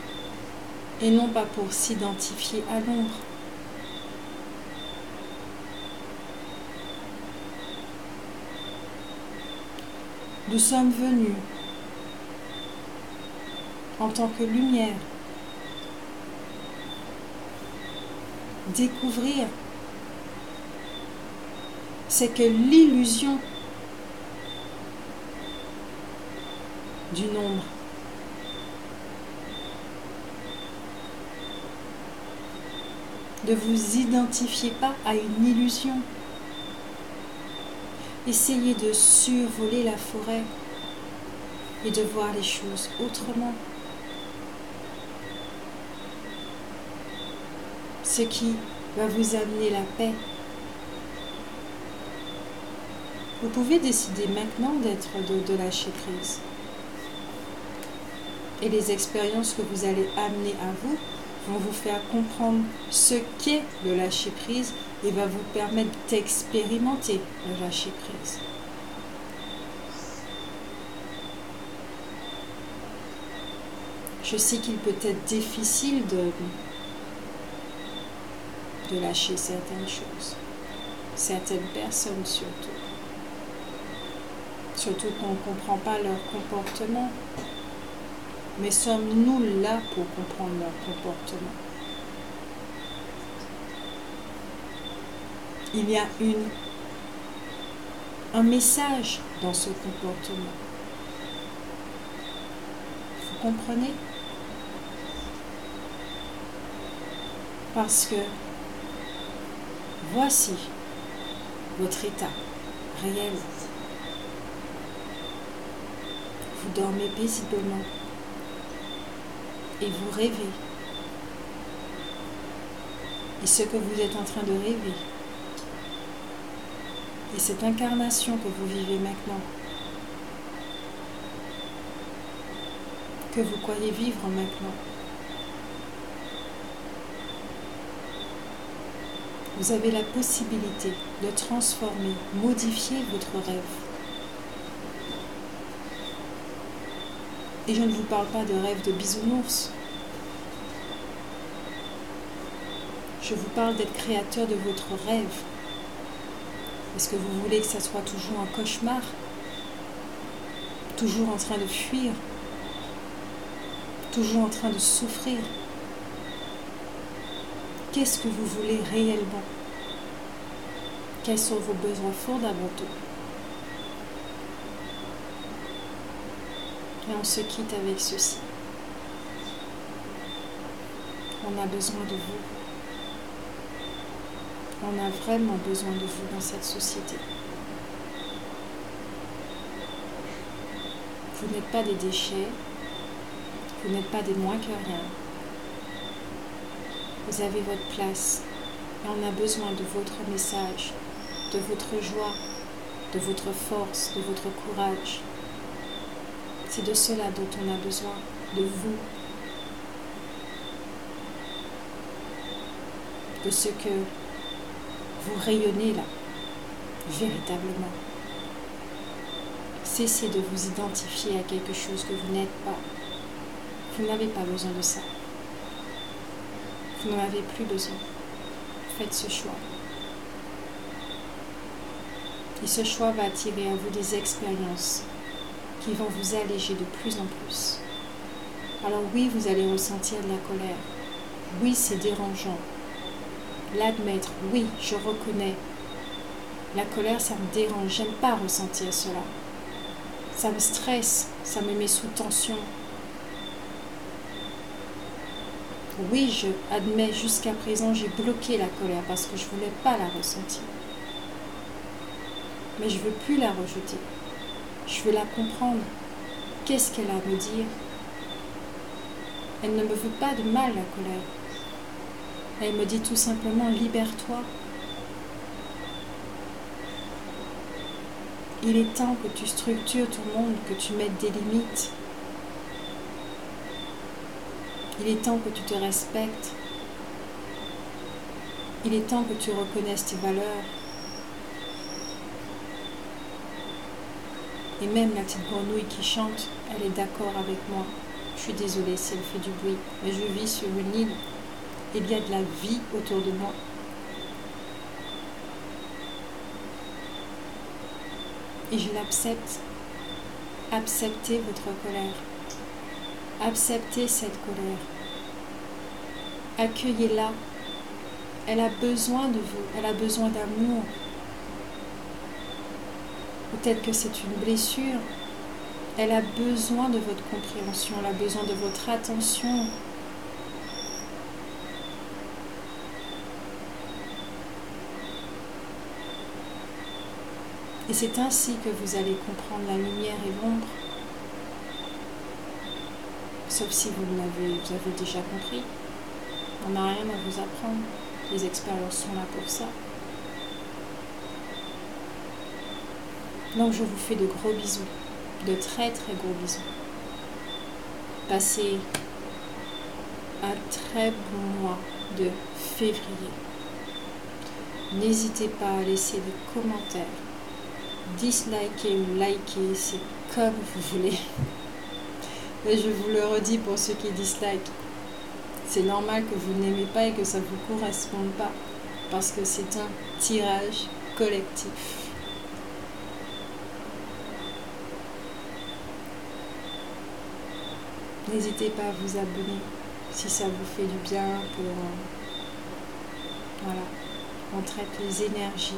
et non pas pour s'identifier à l'ombre. Nous sommes venus en tant que lumière découvrir c'est que l'illusion du nombre ne vous identifiez pas à une illusion. Essayez de survoler la forêt et de voir les choses autrement. Ce qui va vous amener la paix. Vous pouvez décider maintenant de lâcher prise. Et les expériences que vous allez amener à vous vont vous faire comprendre ce qu'est le lâcher prise et va vous permettre d'expérimenter le lâcher prise. Je sais qu'il peut être difficile de lâcher certaines choses, certaines personnes surtout. Surtout qu'on ne comprend pas leur comportement. Mais sommes-nous là pour comprendre leur comportement? Il y a un message dans ce comportement. Vous comprenez? Parce que voici votre état réel. Vous dormez paisiblement et vous rêvez. Et ce que vous êtes en train de rêver, et cette incarnation que vous vivez maintenant, que vous croyez vivre maintenant, vous avez la possibilité de transformer, modifier votre rêve. Et je ne vous parle pas de rêve de bisounours. Je vous parle d'être créateur de votre rêve. Est-ce que vous voulez que ça soit toujours un cauchemar? Toujours en train de fuir? Toujours en train de souffrir? Qu'est-ce que vous voulez réellement? Quels sont vos besoins fondamentaux? Et on se quitte avec ceci. On a besoin de vous. On a vraiment besoin de vous dans cette société. Vous n'êtes pas des déchets. Vous n'êtes pas des moins que rien. Vous avez votre place. Et on a besoin de votre message, de votre joie, de votre force, de votre courage. C'est de cela dont on a besoin, de vous, de ce que vous rayonnez là, véritablement. Cessez de vous identifier à quelque chose que vous n'êtes pas. Vous n'avez pas besoin de ça. Vous n'en avez plus besoin. Faites ce choix. Et ce choix va attirer à vous des expériences qui vont vous alléger de plus en plus. Alors oui, vous allez ressentir de la colère. Oui, c'est dérangeant. L'admettre, oui, je reconnais. La colère, ça me dérange. J'aime pas ressentir cela. Ça me stresse, ça me met sous tension. Oui, je admets, jusqu'à présent, j'ai bloqué la colère parce que je ne voulais pas la ressentir. Mais je ne veux plus la rejeter. Je veux la comprendre. Qu'est-ce qu'elle a à me dire? Elle ne me veut pas de mal, la colère. Elle me dit tout simplement, libère-toi. Il est temps que tu structures ton monde, que tu mettes des limites. Il est temps que tu te respectes. Il est temps que tu reconnaisses tes valeurs. Et même la petite grenouille qui chante, elle est d'accord avec moi. Je suis désolée si elle fait du bruit, mais je vis sur une île. Il y a de la vie autour de moi. Et je l'accepte. Acceptez votre colère. Acceptez cette colère. Accueillez-la. Elle a besoin de vous. Elle a besoin d'amour. Peut-être que c'est une blessure. Elle a besoin de votre compréhension. Elle a besoin de votre attention. Et c'est ainsi que vous allez comprendre la lumière et l'ombre. Sauf si vous avez déjà compris. On n'a rien à vous apprendre. Les expériences sont là pour ça. Donc je vous fais de gros bisous. De très très gros bisous. Passez un très bon mois de février. N'hésitez pas à laisser des commentaires. Disliker ou liker, c'est comme vous voulez. Et je vous le redis pour ceux qui dislikent. C'est normal que vous n'aimez pas et que ça ne vous corresponde pas. Parce que c'est un tirage collectif. N'hésitez pas à vous abonner si ça vous fait du bien pour... voilà, on traite les énergies.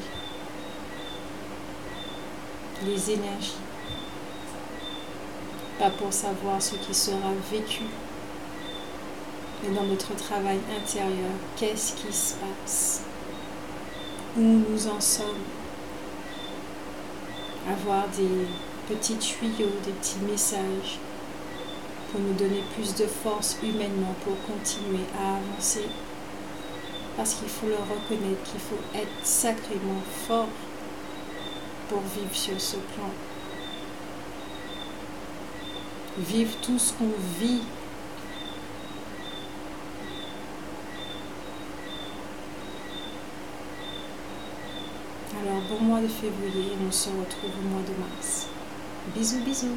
Les énergies. Pas pour savoir ce qui sera vécu, mais dans notre travail intérieur, qu'est-ce qui se passe? Où nous en sommes? Avoir des petits tuyaux, des petits messages pour nous donner plus de force humainement pour continuer à avancer. Parce qu'il faut le reconnaître, qu'il faut être sacrément fort pour vivre sur ce plan. Vivre tout ce qu'on vit. Alors, bon mois de février, on se retrouve au mois de mars. Bisous, bisous.